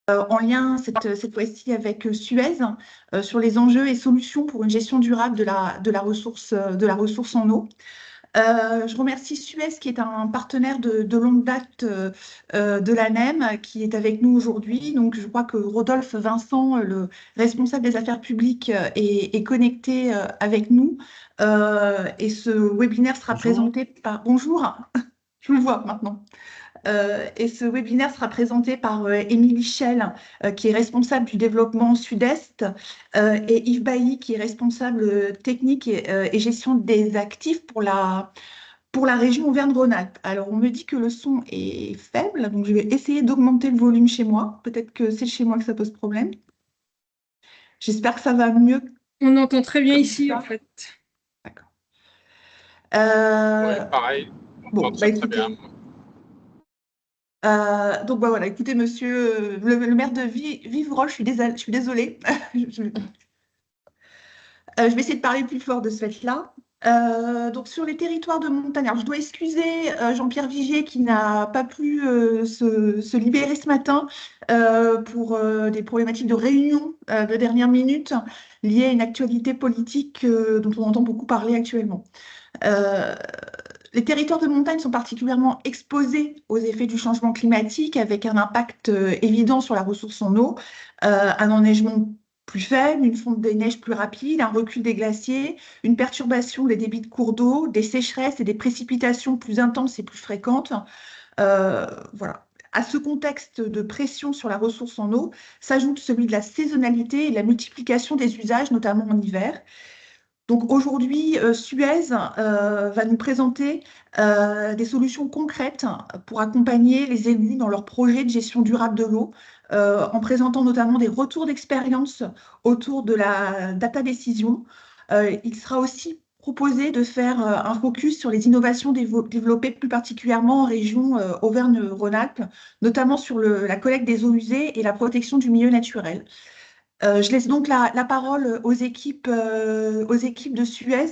en lien cette fois-ci avec Suez sur les enjeux et solutions pour une gestion durable de la ressource en eau. Je remercie Suez qui est un partenaire de longue date de l'ANEM qui est avec nous aujourd'hui. Donc, je crois que Rodolphe Vincent, le responsable des affaires publiques, est connecté avec nous. Et ce webinaire sera Bonjour. présenté par... Bonjour, je vous vois maintenant. Et ce webinaire sera présenté par Émilie Schell, qui est responsable du développement Sud-Est, et Yves Bailly, qui est responsable technique et gestion des actifs pour la région Auvergne-Rhône-Alpes. Alors, on me dit que le son est faible, donc je vais essayer d'augmenter le volume chez moi. Peut-être que c'est chez moi que ça pose problème. J'espère que ça va mieux On entend très bien comme ici, en ça. fait. D'accord. Ouais, Euh, pareil, on bon, entend bah très très bien. écoutez. Donc bah, voilà, écoutez, monsieur le maire de Vivroche, je suis désolée. Je, je vais essayer de parler plus fort de ce fait-là. Donc sur les territoires de montagne, alors je dois excuser Jean-Pierre Vigier qui n'a pas pu se libérer ce matin pour des problématiques de réunion de dernière minute liées à une actualité politique dont on entend beaucoup parler actuellement. Euh, les territoires de montagne sont particulièrement exposés aux effets du changement climatique avec un impact évident sur la ressource en eau, un enneigement plus faible, une fonte des neiges plus rapide, un recul des glaciers, une perturbation des débits de cours d'eau, des sécheresses et des précipitations plus intenses et plus fréquentes. Voilà. À ce contexte de pression sur la ressource en eau s'ajoute celui de la saisonnalité et de la multiplication des usages, notamment en hiver. Donc aujourd'hui, Suez va nous présenter des solutions concrètes pour accompagner les élus dans leurs projets de gestion durable de l'eau, en présentant notamment des retours d'expérience autour de la data décision. Il sera aussi proposé de faire un focus sur les innovations développées plus particulièrement en région Auvergne-Rhône-Alpes, notamment sur la collecte des eaux usées et la protection du milieu naturel. Je laisse donc la parole aux équipes de Suez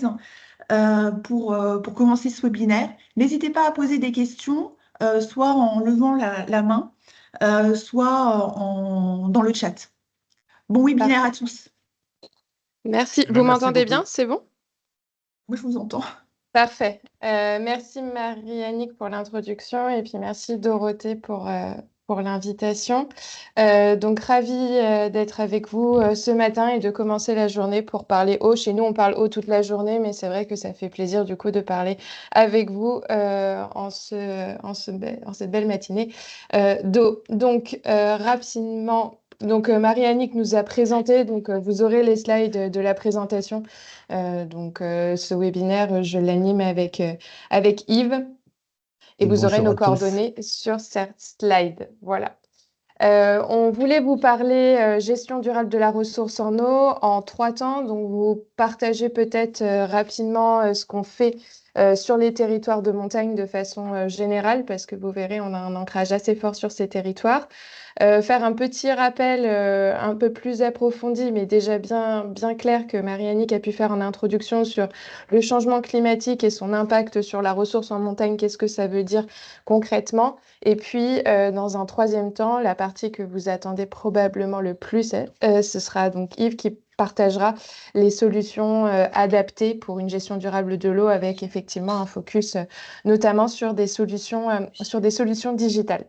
pour commencer ce webinaire. N'hésitez pas à poser des questions, soit en levant la main, soit dans le chat. Bon webinaire à Parfait. tous. Merci. Eh ben, Vous merci m'entendez bien? beaucoup. C'est bon? Moi, je vous entends. Parfait. Merci Marie-Annick pour l'introduction et puis merci Dorothée pour l'invitation. Donc ravie d'être avec vous ce matin et de commencer la journée pour parler eau. Chez nous, on parle eau toute la journée, mais c'est vrai que ça fait plaisir du coup de parler avec vous en cette belle matinée d'eau. Donc rapidement. Donc Marie-Annick nous a présenté, donc vous aurez les slides de la présentation. Ce webinaire, je l'anime avec Yves et vous aurez Bonjour nos à tous. coordonnées sur cette slide. Voilà. On voulait vous parler gestion durable de la ressource en eau en 3 temps. Donc, vous partagez peut-être rapidement ce qu'on fait sur les territoires de montagne de façon générale, parce que vous verrez, on a un ancrage assez fort sur ces territoires. Faire un petit rappel un peu plus approfondi, mais déjà bien clair que Marie-Annick a pu faire en introduction sur le changement climatique et son impact sur la ressource en montagne, qu'est-ce que ça veut dire concrètement. Et puis, dans un troisième temps, la partie que vous attendez probablement le plus, ce sera donc Yves qui partagera les solutions adaptées pour une gestion durable de l'eau avec effectivement un focus notamment sur des solutions digitales.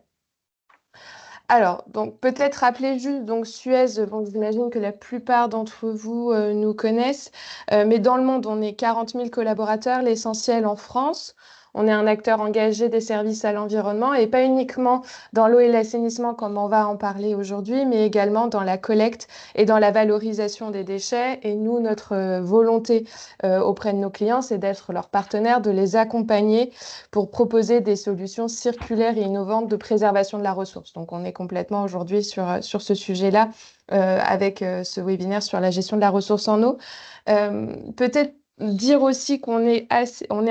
Alors, donc peut-être rappeler juste donc Suez, bon, j'imagine que la plupart d'entre vous nous connaissent, mais dans le monde, on est 40 000 collaborateurs, l'essentiel en France. On est un acteur engagé des services à l'environnement et pas uniquement dans l'eau et l'assainissement comme on va en parler aujourd'hui, mais également dans la collecte et dans la valorisation des déchets. Et nous, notre volonté auprès de nos clients, c'est d'être leurs partenaires, de les accompagner pour proposer des solutions circulaires et innovantes de préservation de la ressource. Donc, on est complètement aujourd'hui sur ce sujet-là avec ce webinaire sur la gestion de la ressource en eau. Peut-être dire aussi on est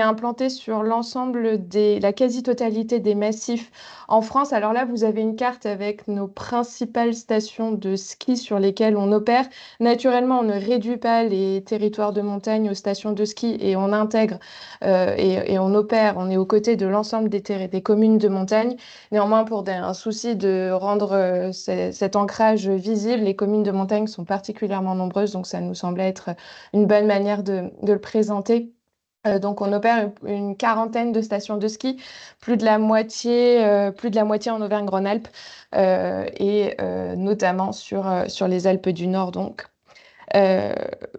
implanté sur la quasi-totalité des massifs en France. Alors là, vous avez une carte avec nos principales stations de ski sur lesquelles on opère. Naturellement, on ne réduit pas les territoires de montagne aux stations de ski et on intègre et on opère, on est aux côtés de l'ensemble des communes de montagne. Néanmoins, pour un souci de rendre cet ancrage visible, les communes de montagne sont particulièrement nombreuses, donc ça nous semblait être une bonne manière de le présenter. Donc, on opère une quarantaine de stations de ski, plus de la moitié en Auvergne-Rhône-Alpes et notamment sur les Alpes du Nord. Donc, euh,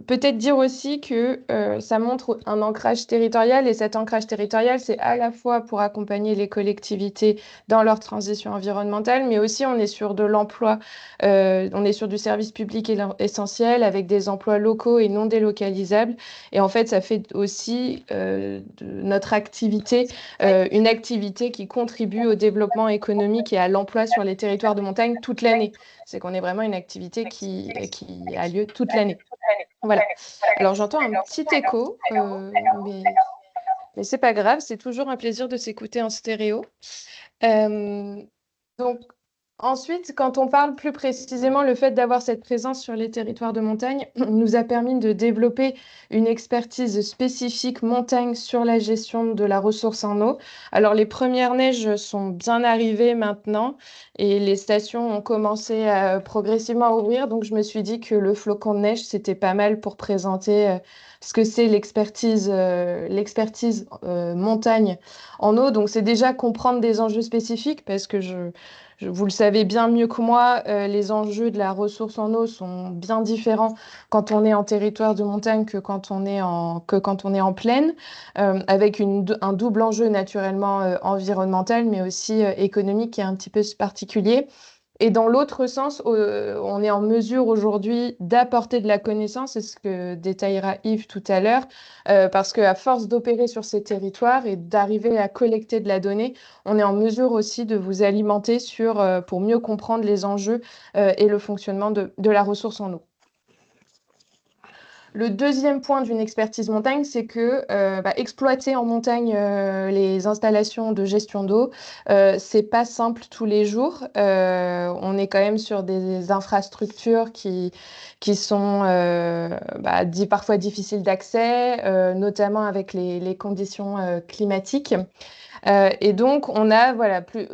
peut-être dire aussi que ça montre un ancrage territorial et cet ancrage territorial, c'est à la fois pour accompagner les collectivités dans leur transition environnementale, mais aussi on est sur de l'emploi, on est sur du service public essentiel avec des emplois locaux et non délocalisables. Et en fait, ça fait aussi de notre activité une activité qui contribue au développement économique et à l'emploi sur les territoires de montagne toute l'année. C'est qu'on est vraiment une activité qui a lieu toute l'année. Voilà. Alors j'entends un petit écho, mais c'est pas grave, c'est toujours un plaisir de s'écouter en stéréo. Euh, donc, ensuite, quand on parle plus précisément, le fait d'avoir cette présence sur les territoires de montagne nous a permis de développer une expertise spécifique montagne sur la gestion de la ressource en eau. Alors, les premières neiges sont bien arrivées maintenant et les stations ont commencé progressivement à ouvrir. Donc, je me suis dit que le flocon de neige, c'était pas mal pour présenter ce que c'est l'expertise montagne en eau. Donc, c'est déjà comprendre des enjeux spécifiques parce que vous le savez bien mieux que moi, les enjeux de la ressource en eau sont bien différents quand on est en territoire de montagne que quand on est en plaine, avec un double enjeu naturellement environnemental, mais aussi économique qui est un petit peu particulier. Et dans l'autre sens, on est en mesure aujourd'hui d'apporter de la connaissance, c'est ce que détaillera Yves tout à l'heure, parce qu'à force d'opérer sur ces territoires et d'arriver à collecter de la donnée, on est en mesure aussi de vous alimenter pour mieux comprendre les enjeux et le fonctionnement de la ressource en eau. Le deuxième point d'une expertise montagne, c'est que exploiter en montagne les installations de gestion d'eau, c'est pas simple tous les jours. On est quand même sur des infrastructures qui sont parfois difficiles d'accès, notamment avec les conditions climatiques. Et donc, on a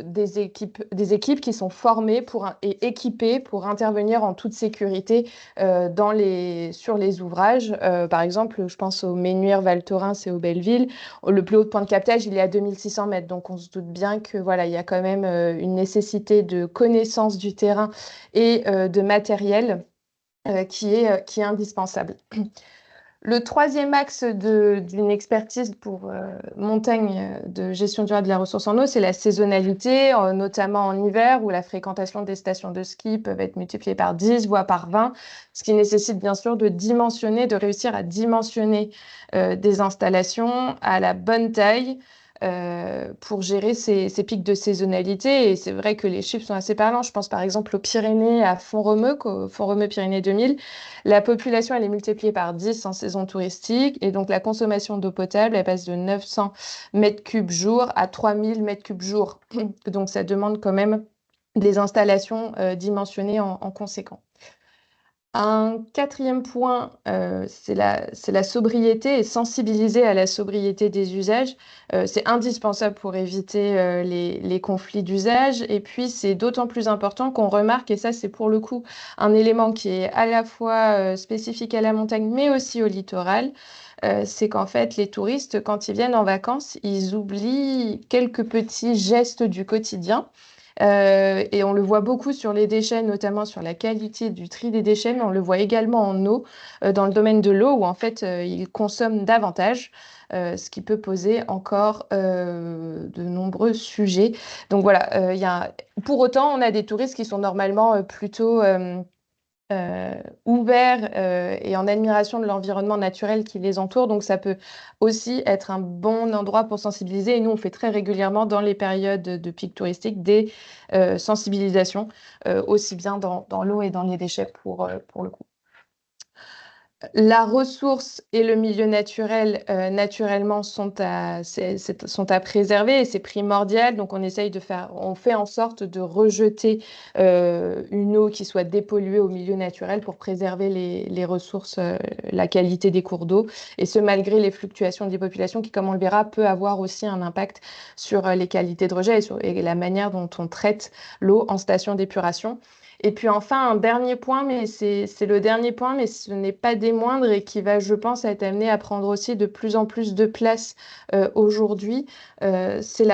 des équipes qui sont formées et équipées pour intervenir en toute sécurité sur les ouvrages. Par exemple, je pense au Ménuire, Val Thorens et au Belleville. Le plus haut point de captage, il est à 2600 mètres. Donc, on se doute bien que voilà, il y a quand même une nécessité de connaissance du terrain et de matériel qui est indispensable. Le troisième axe d'une expertise pour montagne de gestion durable de la ressource en eau, c'est la saisonnalité, notamment en hiver où la fréquentation des stations de ski peuvent être multipliées par 10, voire par 20, ce qui nécessite bien sûr de réussir à dimensionner des installations à la bonne taille pour gérer ces pics de saisonnalité. Et c'est vrai que les chiffres sont assez parlants. Je pense par exemple aux Pyrénées, à Font-Romeu, Font-Romeu Pyrénées 2000. La population, elle est multipliée par 10 en saison touristique. Et donc, la consommation d'eau potable, elle passe de 900 mètres cubes jour à 3000 mètres cubes jour. Donc, ça demande quand même des installations dimensionnées en conséquence. Un quatrième point, c'est la sobriété et sensibiliser à la sobriété des usages. C'est indispensable pour éviter les conflits d'usage. Et puis, c'est d'autant plus important qu'on remarque, et ça, c'est pour le coup un élément qui est à la fois spécifique à la montagne, mais aussi au littoral. C'est qu'en fait, les touristes, quand ils viennent en vacances, ils oublient quelques petits gestes du quotidien. Et on le voit beaucoup sur les déchets, notamment sur la qualité du tri des déchets, mais on le voit également en eau, dans le domaine de l'eau, où en fait, ils consomment davantage, ce qui peut poser encore de nombreux sujets. Donc voilà, pour autant, on a des touristes qui sont normalement plutôt ouverts et en admiration de l'environnement naturel qui les entoure. Donc, ça peut aussi être un bon endroit pour sensibiliser. Et nous, on fait très régulièrement dans les périodes de pic touristique des sensibilisations, aussi bien dans l'eau et dans les déchets pour le coup. La ressource et le milieu naturel, naturellement, sont à préserver et c'est primordial. Donc, on fait en sorte de rejeter une eau qui soit dépolluée au milieu naturel pour préserver les ressources, la qualité des cours d'eau. Et ce, malgré les fluctuations des populations qui, comme on le verra, peut avoir aussi un impact sur les qualités de rejet et la manière dont on traite l'eau en station d'épuration. Et puis enfin, un dernier point, mais c'est le dernier point, mais ce n'est pas des moindres et qui va, je pense, être amené à prendre aussi de plus en plus de place aujourd'hui. C'est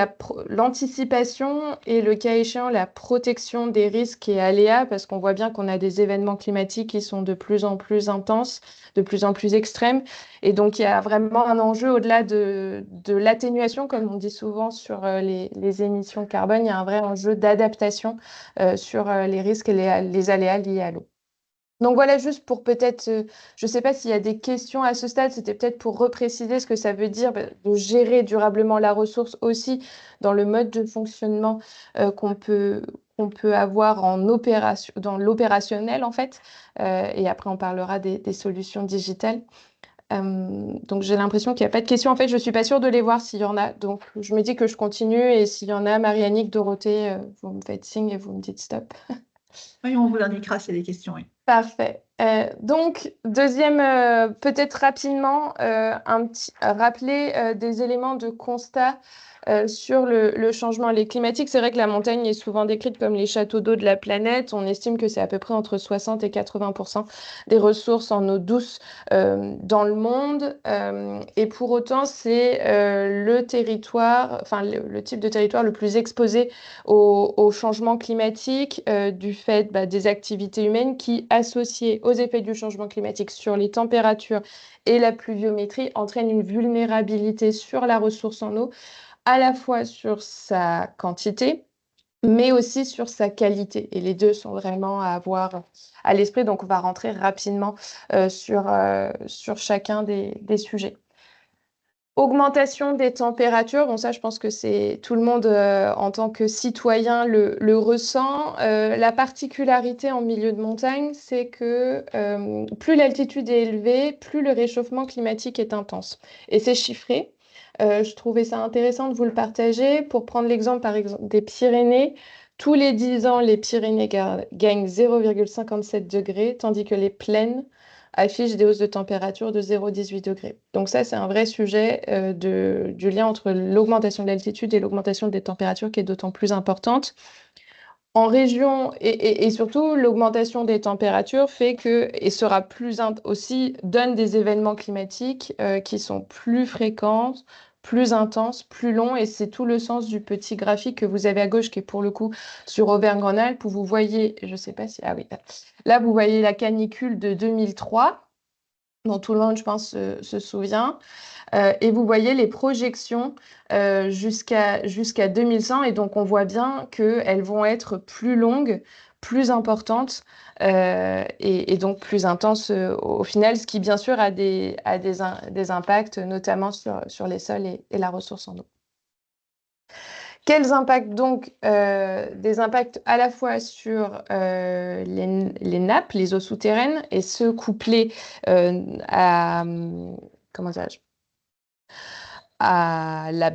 l'anticipation et le cas échéant, la protection des risques et aléas, parce qu'on voit bien qu'on a des événements climatiques qui sont de plus en plus intenses, de plus en plus extrêmes. Et donc, il y a vraiment un enjeu au-delà de l'atténuation, comme on dit souvent sur les émissions carbone, il y a un vrai enjeu d'adaptation sur les risques et les aléas liés à l'eau. Donc voilà, juste pour peut-être, je ne sais pas s'il y a des questions à ce stade, c'était peut-être pour repréciser ce que ça veut dire de gérer durablement la ressource aussi dans le mode de fonctionnement qu'on peut avoir en opération, dans l'opérationnel en fait. Et après, on parlera des solutions digitales. Donc j'ai l'impression qu'il n'y a pas de questions. En fait, je ne suis pas sûre de les voir s'il y en a. Donc je me dis que je continue et s'il y en a, Marianne, Dorothée, vous me faites signe et vous me dites stop. Oui, on vous indiquera s'il y a des questions. Oui. Parfait. Donc, deuxième, peut-être rapidement, rappeler des éléments de constat sur le changement climatique. C'est vrai que la montagne est souvent décrite comme les châteaux d'eau de la planète. On estime que c'est à peu près entre 60 et 80% des ressources en eau douce dans le monde. Et pour autant, c'est le territoire, enfin le type de territoire le plus exposé au changement climatique du fait des activités humaines qui, associées aux effets du changement climatique sur les températures et la pluviométrie, entraînent une vulnérabilité sur la ressource en eau, à la fois sur sa quantité, mais aussi sur sa qualité. Et les deux sont vraiment à avoir à l'esprit. Donc, on va rentrer rapidement sur chacun des sujets. Augmentation des températures, bon ça je pense que c'est tout le monde en tant que citoyen le ressent. La particularité en milieu de montagne, c'est que plus l'altitude est élevée, plus le réchauffement climatique est intense. Et c'est chiffré. Je trouvais ça intéressant de vous le partager. Pour prendre l'exemple par exemple des Pyrénées, tous les 10 ans, les Pyrénées gagnent 0,57 degrés, tandis que les plaines affiche des hausses de température de 0,18 degrés. Donc ça, c'est un vrai sujet du lien entre l'augmentation de l'altitude et l'augmentation des températures qui est d'autant plus importante. En région, et surtout, l'augmentation des températures fait que, et sera aussi, donne des événements climatiques qui sont plus fréquents, plus intenses, plus longs, et c'est tout le sens du petit graphique que vous avez à gauche, qui est pour le coup sur Auvergne-Rhône-Alpes, où vous voyez, je ne sais pas si, ah oui, là, vous voyez la canicule de 2003, dont tout le monde, je pense, se souvient. Et vous voyez les projections jusqu'à 2100. Et donc, on voit bien qu'elles vont être plus longues, plus importantes et donc plus intenses au final, ce qui, bien sûr, a des impacts, notamment sur les sols et la ressource en eau. Quels impacts donc? Des impacts à la fois sur les nappes, les eaux souterraines, et ce couplé à, comment dirais-je, à la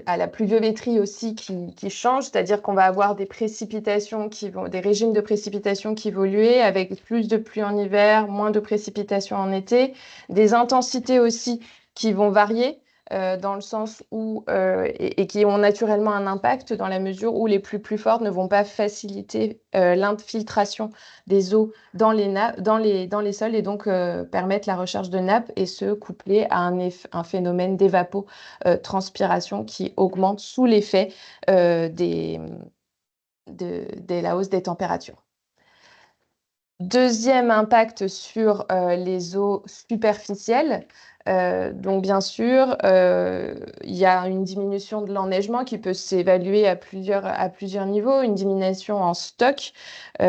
à la pluviométrie aussi qui change, c'est-à-dire qu'on va avoir des précipitations des régimes de précipitations qui évoluent avec plus de pluie en hiver, moins de précipitations en été, des intensités aussi qui vont varier dans le sens où, et qui ont naturellement un impact dans la mesure où les pluies plus fortes ne vont pas faciliter l'infiltration des eaux dans dans les sols et donc permettre la recherche de nappes et se coupler à un phénomène d'évapotranspiration qui augmente sous l'effet de la hausse des températures. Deuxième impact sur les eaux superficielles, Donc, bien sûr, il y a une diminution de l'enneigement qui peut s'évaluer à plusieurs niveaux. Une diminution en stock.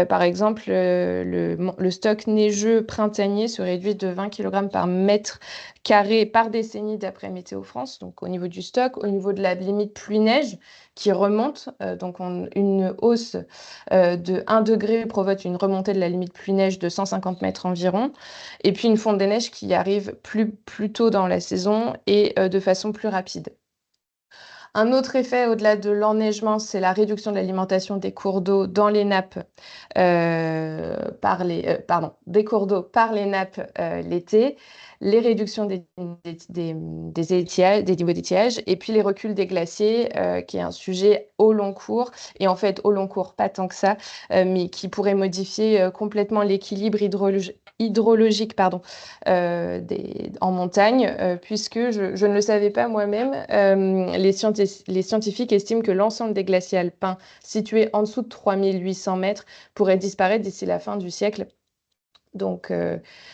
Par exemple, le stock neigeux printanier se réduit de 20 kg par mètre carré par décennie d'après Météo France. Donc, au niveau du stock, au niveau de la limite pluie-neige qui remonte, une hausse de 1 degré provoque une remontée de la limite pluie-neige de 150 mètres environ. Et puis une fonte des neiges qui arrive plus tôt dans la saison et de façon plus rapide. Un autre effet au-delà de l'enneigement, c'est la réduction de l'alimentation des cours d'eau dans les nappes des cours d'eau par les nappes l'été, les réductions des étiages, des niveaux d'étiage, et puis les reculs des glaciers, qui est un sujet au long cours, et en fait au long cours pas tant que ça, mais qui pourrait modifier complètement l'équilibre hydrologique en montagne, puisque je ne le savais pas moi-même, les scientifiques estiment que l'ensemble des glaciers alpins situés en dessous de 3800 mètres pourraient disparaître d'ici la fin du siècle. Donc,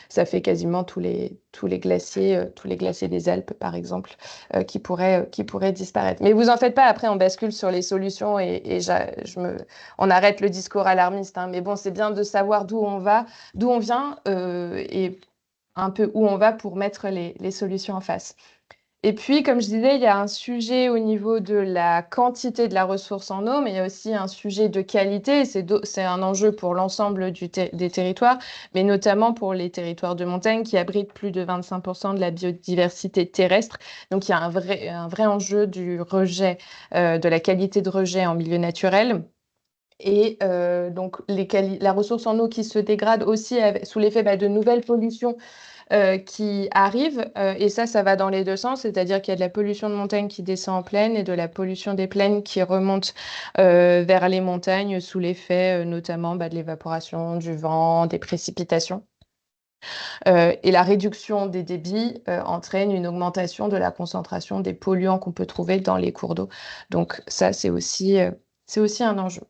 ça fait quasiment tous les glaciers des Alpes, par exemple, qui pourraient disparaître. Mais vous en faites pas, après, on bascule sur les solutions on arrête le discours alarmiste, hein. Mais bon, c'est bien de savoir d'où on vient, et un peu où on va pour mettre les solutions en face. Et puis, comme je disais, il y a un sujet au niveau de la quantité de la ressource en eau, mais il y a aussi un sujet de qualité. C'est un enjeu pour l'ensemble des territoires, mais notamment pour les territoires de montagne qui abritent plus de 25% de la biodiversité terrestre. Donc, il y a un vrai enjeu du rejet, de la qualité de rejet en milieu naturel. Et donc, la ressource en eau qui se dégrade aussi sous l'effet de nouvelles pollutions qui arrivent. Et ça va dans les deux sens, c'est-à-dire qu'il y a de la pollution de montagne qui descend en plaine et de la pollution des plaines qui remonte vers les montagnes sous l'effet notamment de l'évaporation, du vent, des précipitations. Et la réduction des débits entraîne une augmentation de la concentration des polluants qu'on peut trouver dans les cours d'eau. Donc ça, c'est aussi un enjeu.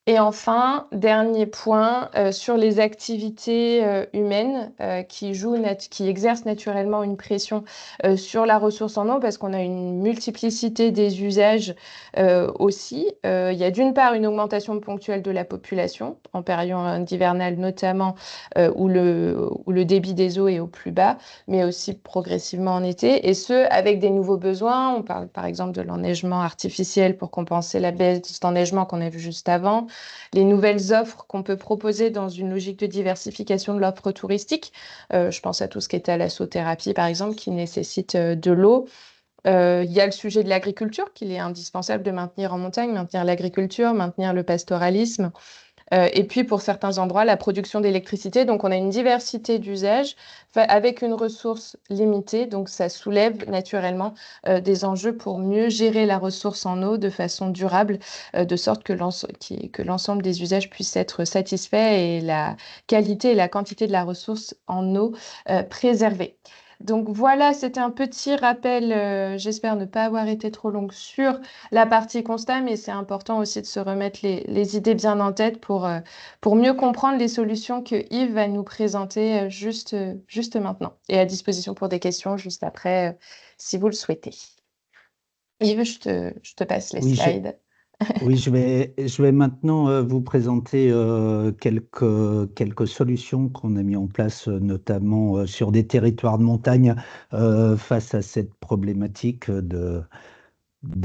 Et enfin, dernier point, sur les activités humaines qui exercent naturellement une pression sur la ressource en eau, parce qu'on a une multiplicité des usages aussi. Il y a d'une part une augmentation ponctuelle de la population, en période hivernale notamment, où le débit des eaux est au plus bas, mais aussi progressivement en été, et ce, avec des nouveaux besoins. On parle par exemple de l'enneigement artificiel pour compenser la baisse d'enneigement qu'on a vu juste avant, les nouvelles offres qu'on peut proposer dans une logique de diversification de l'offre touristique. Je pense à tout ce qui est thalassothérapie, par exemple, qui nécessite de l'eau. Il y a le sujet de l'agriculture, qu'il est indispensable de maintenir en montagne, maintenir l'agriculture, maintenir le pastoralisme. Et puis, pour certains endroits, la production d'électricité. Donc, on a une diversité d'usages avec une ressource limitée. Donc, ça soulève naturellement des enjeux pour mieux gérer la ressource en eau de façon durable, de sorte que l'ensemble des usages puissent être satisfaits et la qualité et la quantité de la ressource en eau préservée. Donc voilà, c'était un petit rappel, j'espère ne pas avoir été trop longue sur la partie constat, mais c'est important aussi de se remettre les idées bien en tête pour mieux comprendre les solutions que Yves va nous présenter juste maintenant. Et à disposition pour des questions juste après, si vous le souhaitez. Yves, je te passe les Oui, slides. oui, je vais maintenant vous présenter quelques solutions qu'on a mis en place, notamment sur des territoires de montagne, face à cette problématique de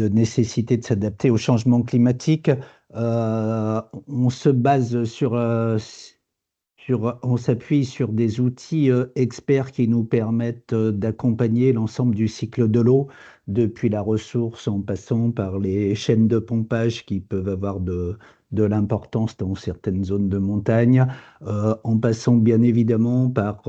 nécessité de s'adapter au changement climatique. On se base on s'appuie sur des outils experts qui nous permettent d'accompagner l'ensemble du cycle de l'eau, depuis la ressource en passant par les chaînes de pompage qui peuvent avoir de l'importance dans certaines zones de montagne, en passant bien évidemment par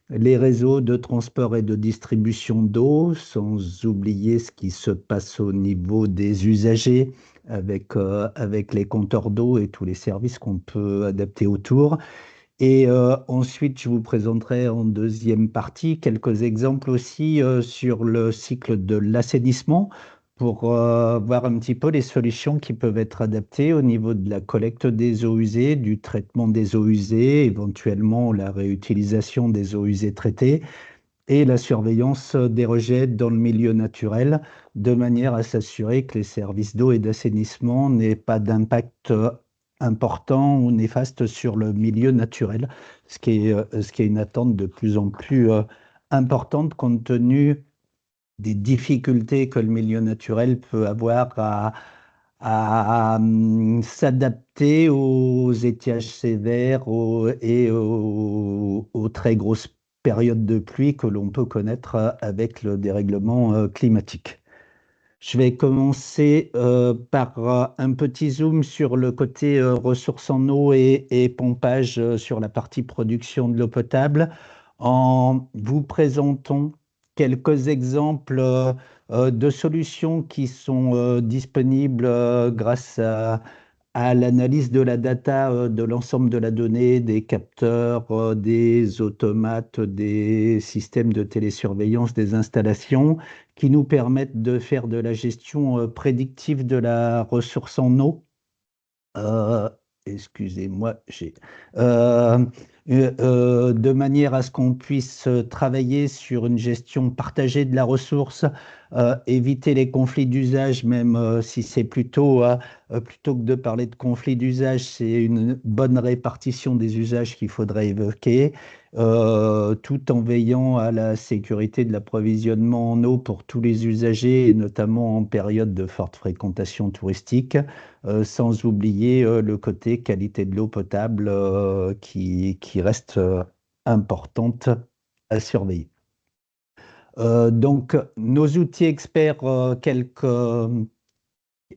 les réseaux de transport et de distribution d'eau, sans oublier ce qui se passe au niveau des usagers avec les compteurs d'eau et tous les services qu'on peut adapter autour. Et ensuite, je vous présenterai en deuxième partie quelques exemples aussi sur le cycle de l'assainissement, pour voir un petit peu les solutions qui peuvent être adaptées au niveau de la collecte des eaux usées, du traitement des eaux usées, éventuellement la réutilisation des eaux usées traitées, et la surveillance des rejets dans le milieu naturel, de manière à s'assurer que les services d'eau et d'assainissement n'aient pas d'impact important ou néfaste sur le milieu naturel, ce qui est une attente de plus en plus importante compte tenu des difficultés que le milieu naturel peut avoir à s'adapter aux étiages sévères aux très grosses périodes de pluie que l'on peut connaître avec le dérèglement climatique. Je vais commencer par un petit zoom sur le côté ressources en eau et pompage sur la partie production de l'eau potable en vous présentant quelques exemples de solutions qui sont disponibles grâce à l'analyse de la data de l'ensemble de la donnée, des capteurs, des automates, des systèmes de télésurveillance, des installations qui nous permettent de faire de la gestion prédictive de la ressource en eau. Euh, Excusez-moi, euh, de manière à ce qu'on puisse travailler sur une gestion partagée de la ressource, éviter les conflits d'usage, même si c'est plutôt que de parler de conflits d'usage, c'est une bonne répartition des usages qu'il faudrait évoquer, tout en veillant à la sécurité de l'approvisionnement en eau pour tous les usagers, et notamment en période de forte fréquentation touristique. Sans oublier le côté qualité de l'eau potable qui reste importante à surveiller. Donc, nos outils experts,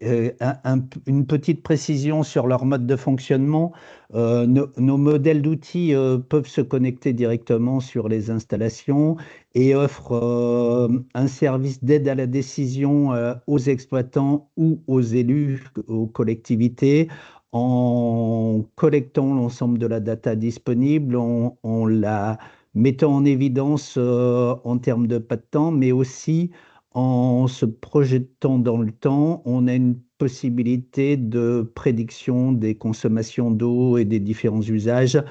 une petite précision sur leur mode de fonctionnement. Nos modèles d'outils peuvent se connecter directement sur les installations et offrent un service d'aide à la décision aux exploitants ou aux élus, aux collectivités, en collectant l'ensemble de la data disponible, en la mettant en évidence en termes de pas de temps, mais aussi en se projetant dans le temps, on a une possibilité de prédiction des consommations d'eau et des différents usages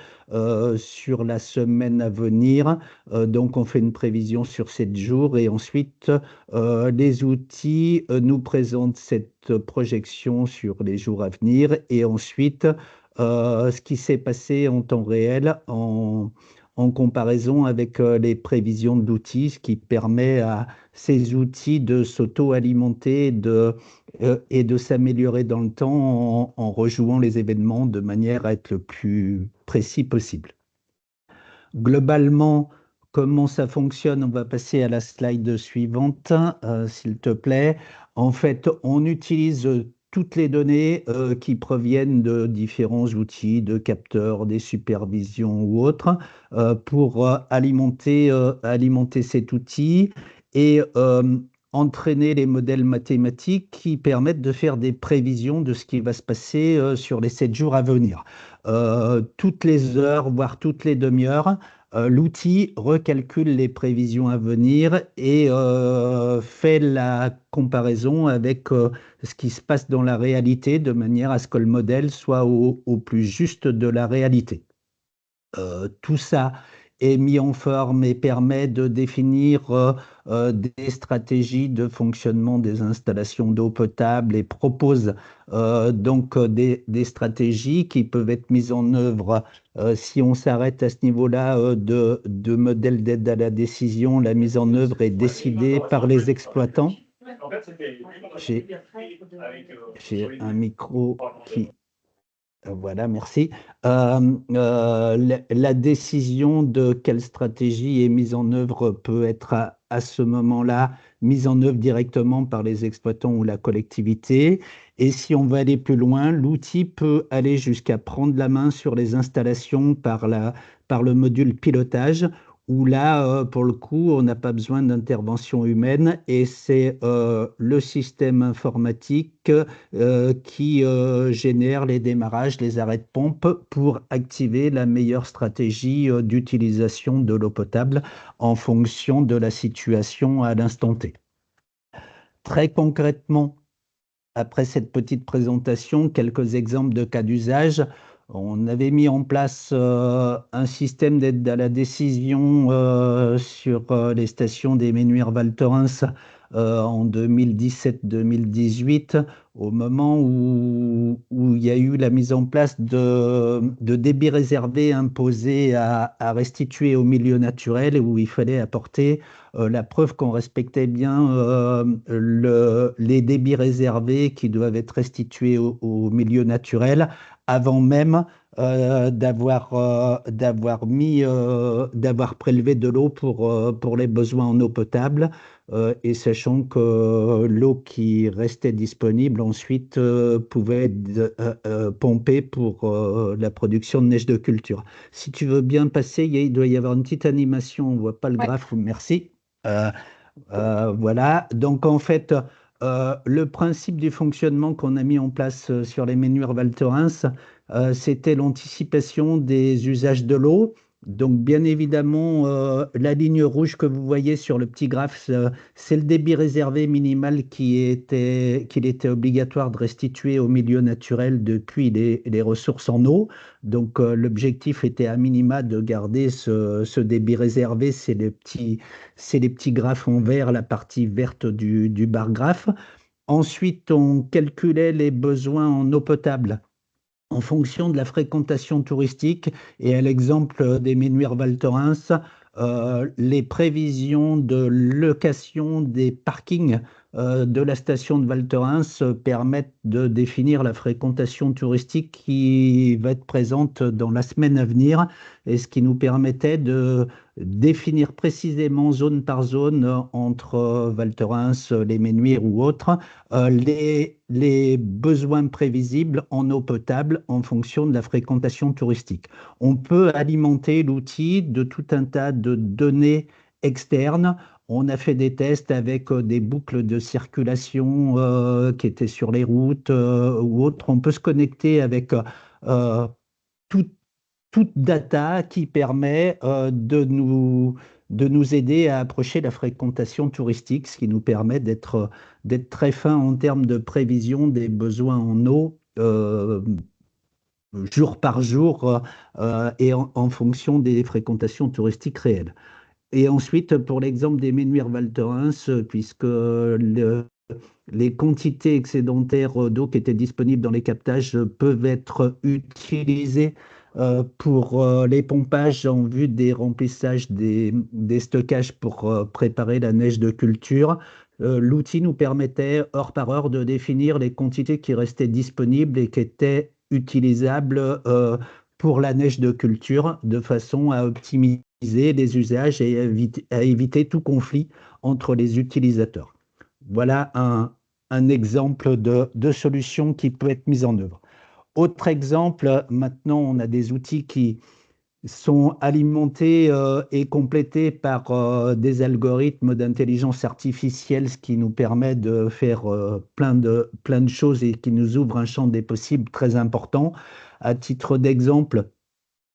sur la semaine à venir. Donc, on fait une prévision sur 7 jours et ensuite, les outils nous présentent cette projection sur les jours à venir et ensuite, ce qui s'est passé en temps réel en comparaison avec les prévisions d'outils, ce qui permet à ces outils de s'auto-alimenter et de s'améliorer dans le temps en rejouant les événements de manière à être le plus précis possible. Globalement, comment ça fonctionne? On va passer à la slide suivante, s'il te plaît. En fait, on utilise toutes les données qui proviennent de différents outils, de capteurs, des supervisions ou autres, pour alimenter cet outil et entraîner les modèles mathématiques qui permettent de faire des prévisions de ce qui va se passer sur les 7 jours à venir. Toutes les heures, voire toutes les demi-heures, l'outil recalcule les prévisions à venir et fait la comparaison avec ce qui se passe dans la réalité de manière à ce que le modèle soit au plus juste de la réalité. Tout ça est mis en forme et permet de définir des stratégies de fonctionnement des installations d'eau potable et propose donc des stratégies qui peuvent être mises en œuvre si on s'arrête à ce niveau-là de modèles d'aide à la décision. La mise en œuvre est décidée par les exploitants. J'ai un micro qui... Voilà, merci. La décision de quelle stratégie est mise en œuvre peut être à ce moment-là mise en œuvre directement par les exploitants ou la collectivité. Et si on veut aller plus loin, l'outil peut aller jusqu'à prendre la main sur les installations par le module pilotage, où là, pour le coup, on n'a pas besoin d'intervention humaine et c'est le système informatique qui génère les démarrages, les arrêts de pompe pour activer la meilleure stratégie d'utilisation de l'eau potable en fonction de la situation à l'instant T. Très concrètement, après cette petite présentation, quelques exemples de cas d'usage. On avait mis en place un système d'aide à la décision sur les stations des Ménuires Val Thorens en 2017-2018, au moment où il y a eu la mise en place de débits réservés imposés à restituer au milieu naturel, et où il fallait apporter la preuve qu'on respectait bien les débits réservés qui doivent être restitués au milieu naturel avant même d'avoir prélevé de l'eau pour les besoins en eau potable, et sachant que l'eau qui restait disponible ensuite pouvait être pompée pour la production de neige de culture. Si tu veux bien passer, il doit y avoir une petite animation, on ne voit pas le Ouais. graphe, merci. Euh, voilà, donc en fait, le principe du fonctionnement qu'on a mis en place sur les Ménuires Val Thorens, c'était l'anticipation des usages de l'eau. Donc, bien évidemment, la ligne rouge que vous voyez sur le petit graphe, c'est le débit réservé minimal qu'il était obligatoire de restituer au milieu naturel depuis les ressources en eau. Donc, l'objectif était à minima de garder ce débit réservé. C'est les petits graphes en vert, la partie verte du bar graphe. Ensuite, on calculait les besoins en eau potable en fonction de la fréquentation touristique. Et à l'exemple des Ménuires Val Thorens, les prévisions de location des parkings de la station de Val Thorens permettent de définir la fréquentation touristique qui va être présente dans la semaine à venir, et ce qui nous permettait de définir précisément zone par zone entre Val Thorens, les Ménuires ou autres, les besoins prévisibles en eau potable en fonction de la fréquentation touristique. On peut alimenter l'outil de tout un tas de données externes. On a fait des tests avec des boucles de circulation qui étaient sur les routes ou autres. On peut se connecter avec euh, tout- toute data qui permet de nous aider à approcher la fréquentation touristique, ce qui nous permet d'être très fin en termes de prévision des besoins en eau jour par jour et en fonction des fréquentations touristiques réelles. Et ensuite, pour l'exemple des Ménuires Val Thorens, puisque les quantités excédentaires d'eau qui étaient disponibles dans les captages peuvent être utilisées pour les pompages en vue des remplissages des stockages pour préparer la neige de culture. L'outil nous permettait, heure par heure, de définir les quantités qui restaient disponibles et qui étaient utilisables pour la neige de culture, de façon à optimiser les usages et à éviter tout conflit entre les utilisateurs. Voilà un exemple de solution qui peut être mise en œuvre. Autre exemple, maintenant on a des outils qui sont alimentés et complétés par des algorithmes d'intelligence artificielle, ce qui nous permet de faire plein de choses et qui nous ouvre un champ des possibles très important. À titre d'exemple,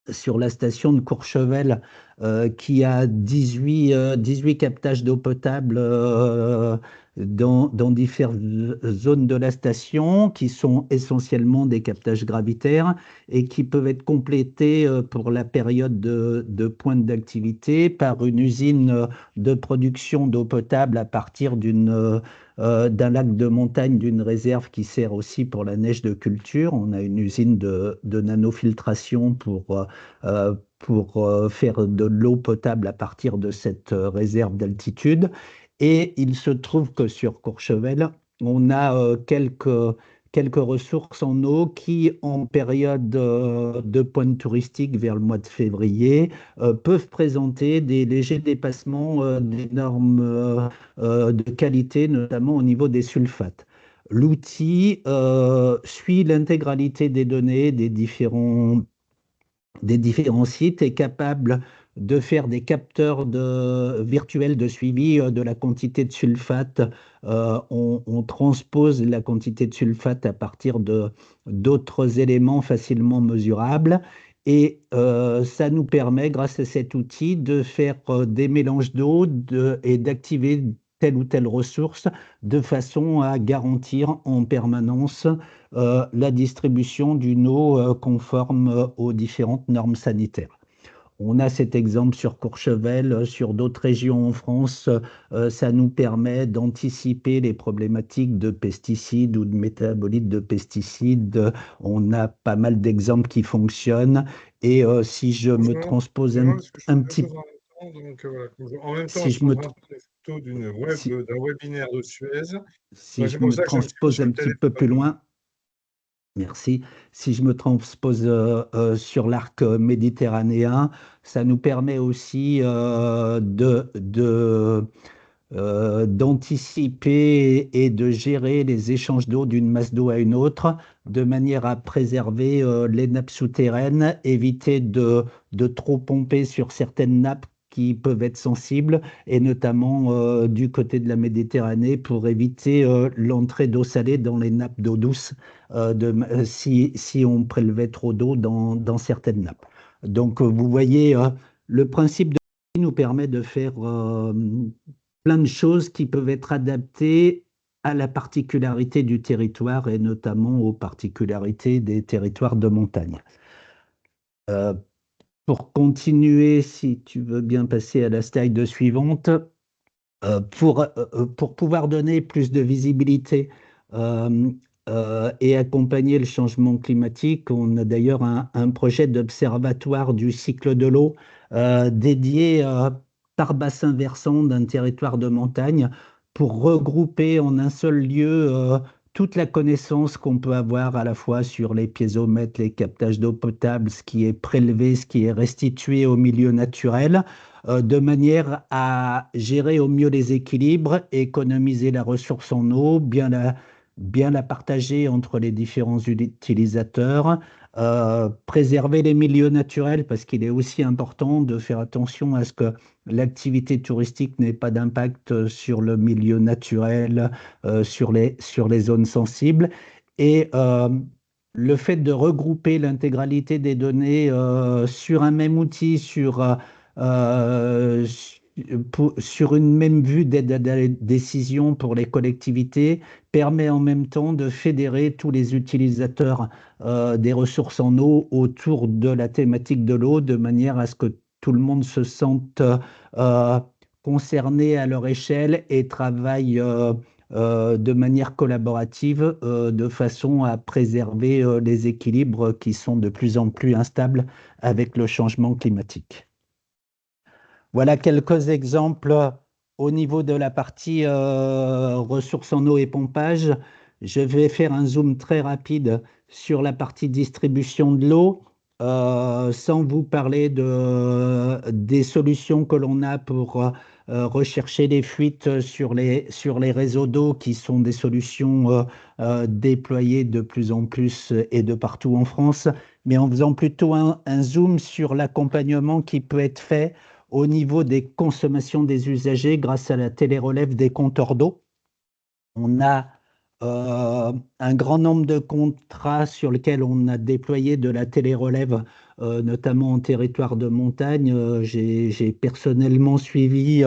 sur la station de Courchevel, qui a 18 captages d'eau potable dans différentes zones de la station, qui sont essentiellement des captages gravitaires et qui peuvent être complétés pour la période de pointe d'activité par une usine de production d'eau potable à partir d'un lac de montagne, d'une réserve qui sert aussi pour la neige de culture. On a une usine de nanofiltration pour faire de l'eau potable à partir de cette réserve d'altitude. Et il se trouve que sur Courchevel, on a quelques ressources en eau qui, en période de pointe touristique vers le mois de février, peuvent présenter des légers dépassements des normes de qualité, notamment au niveau des sulfates. L'outil suit l'intégralité des données des différents sites, est capable de faire des capteurs virtuels de suivi de la quantité de sulfate. On transpose la quantité de sulfate à partir d'autres éléments facilement mesurables. Et ça nous permet, grâce à cet outil, de faire des mélanges d'eau et d'activer telle ou telle ressource, de façon à garantir en permanence la distribution d'une eau conforme aux différentes normes sanitaires. On a cet exemple sur Courchevel, sur d'autres régions en France. Ça nous permet d'anticiper les problématiques de pesticides ou de métabolites de pesticides. On a pas mal d'exemples qui fonctionnent. Et si je me transpose Excusez-moi, parce que je fais un deux petit... choses en même temps. Donc, voilà. En même temps, Si je je suis en me, train de prendre des photos si, d'un webinaire de Suez. si C'est je pour me ça que je me suis mis transpose sur un le petit peu téléphone. plus loin, merci. Si je me transpose sur l'arc méditerranéen, ça nous permet aussi d'anticiper et de gérer les échanges d'eau d'une masse d'eau à une autre, de manière à préserver les nappes souterraines, éviter de trop pomper sur certaines nappes qui peuvent être sensibles, et notamment du côté de la Méditerranée pour éviter l'entrée d'eau salée dans les nappes d'eau douce si on prélevait trop d'eau dans certaines nappes. Donc vous voyez, le principe de nous permet de faire plein de choses qui peuvent être adaptées à la particularité du territoire et notamment aux particularités des territoires de montagne. Euh, pour continuer, si tu veux bien passer à la slide suivante, pour pouvoir donner plus de visibilité euh, et accompagner le changement climatique, on a d'ailleurs un projet d'observatoire du cycle de l'eau dédié par bassin versant d'un territoire de montagne pour regrouper en un seul lieu toute la connaissance qu'on peut avoir à la fois sur les piézomètres, les captages d'eau potable, ce qui est prélevé, ce qui est restitué au milieu naturel, de manière à gérer au mieux les équilibres, économiser la ressource en eau, bien la partager entre les différents utilisateurs, préserver les milieux naturels, parce qu'il est aussi important de faire attention à ce que l'activité touristique n'ait pas d'impact sur le milieu naturel, sur les zones sensibles. Et le fait de regrouper l'intégralité des données sur un même outil, euh, sur une même vue d'aide à la décision pour les collectivités, permet en même temps de fédérer tous les utilisateurs des ressources en eau autour de la thématique de l'eau, de manière à ce que tout le monde se sente euh, concerné à leur échelle et travaille de manière collaborative, de façon à préserver les équilibres qui sont de plus en plus instables avec le changement climatique. Voilà quelques exemples au niveau de la partie ressources en eau et pompage. Je vais faire un zoom très rapide sur la partie distribution de l'eau, sans vous parler des solutions que l'on a pour rechercher les fuites sur les réseaux d'eau, qui sont des solutions déployées de plus en plus et de partout en France, mais en faisant plutôt un zoom sur l'accompagnement qui peut être fait au niveau des consommations des usagers grâce à la télérelève des compteurs d'eau. On a un grand nombre de contrats sur lesquels on a déployé de la télérelève, notamment en territoire de montagne. J'ai personnellement suivi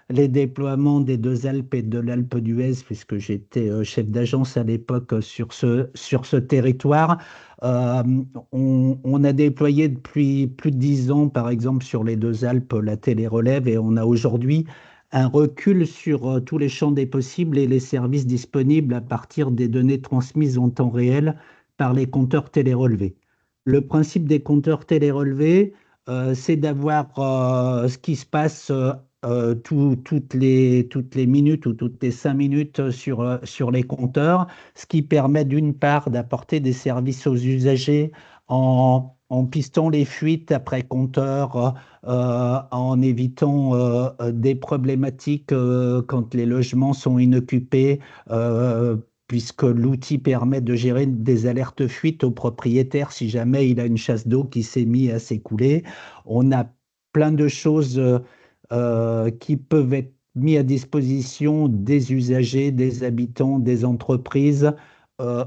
les déploiements des deux Alpes et de l'Alpe d'Huez, puisque j'étais chef d'agence à l'époque sur ce territoire. Euh, on a déployé depuis plus de 10 ans, par exemple, sur les deux Alpes, la télérelève, et on a aujourd'hui un recul sur tous les champs des possibles et les services disponibles à partir des données transmises en temps réel par les compteurs télérelevés. Le principe des compteurs télérelevés, c'est d'avoir ce qui se passe toutes les minutes ou toutes les 5 minutes sur les compteurs, ce qui permet d'une part d'apporter des services aux usagers en pistant les fuites après compteur, en évitant des problématiques quand les logements sont inoccupés, puisque l'outil permet de gérer des alertes fuites au propriétaire si jamais il a une chasse d'eau qui s'est mise à s'écouler. On a plein de choses qui peuvent être mises à disposition des usagers, des habitants, des entreprises. Euh,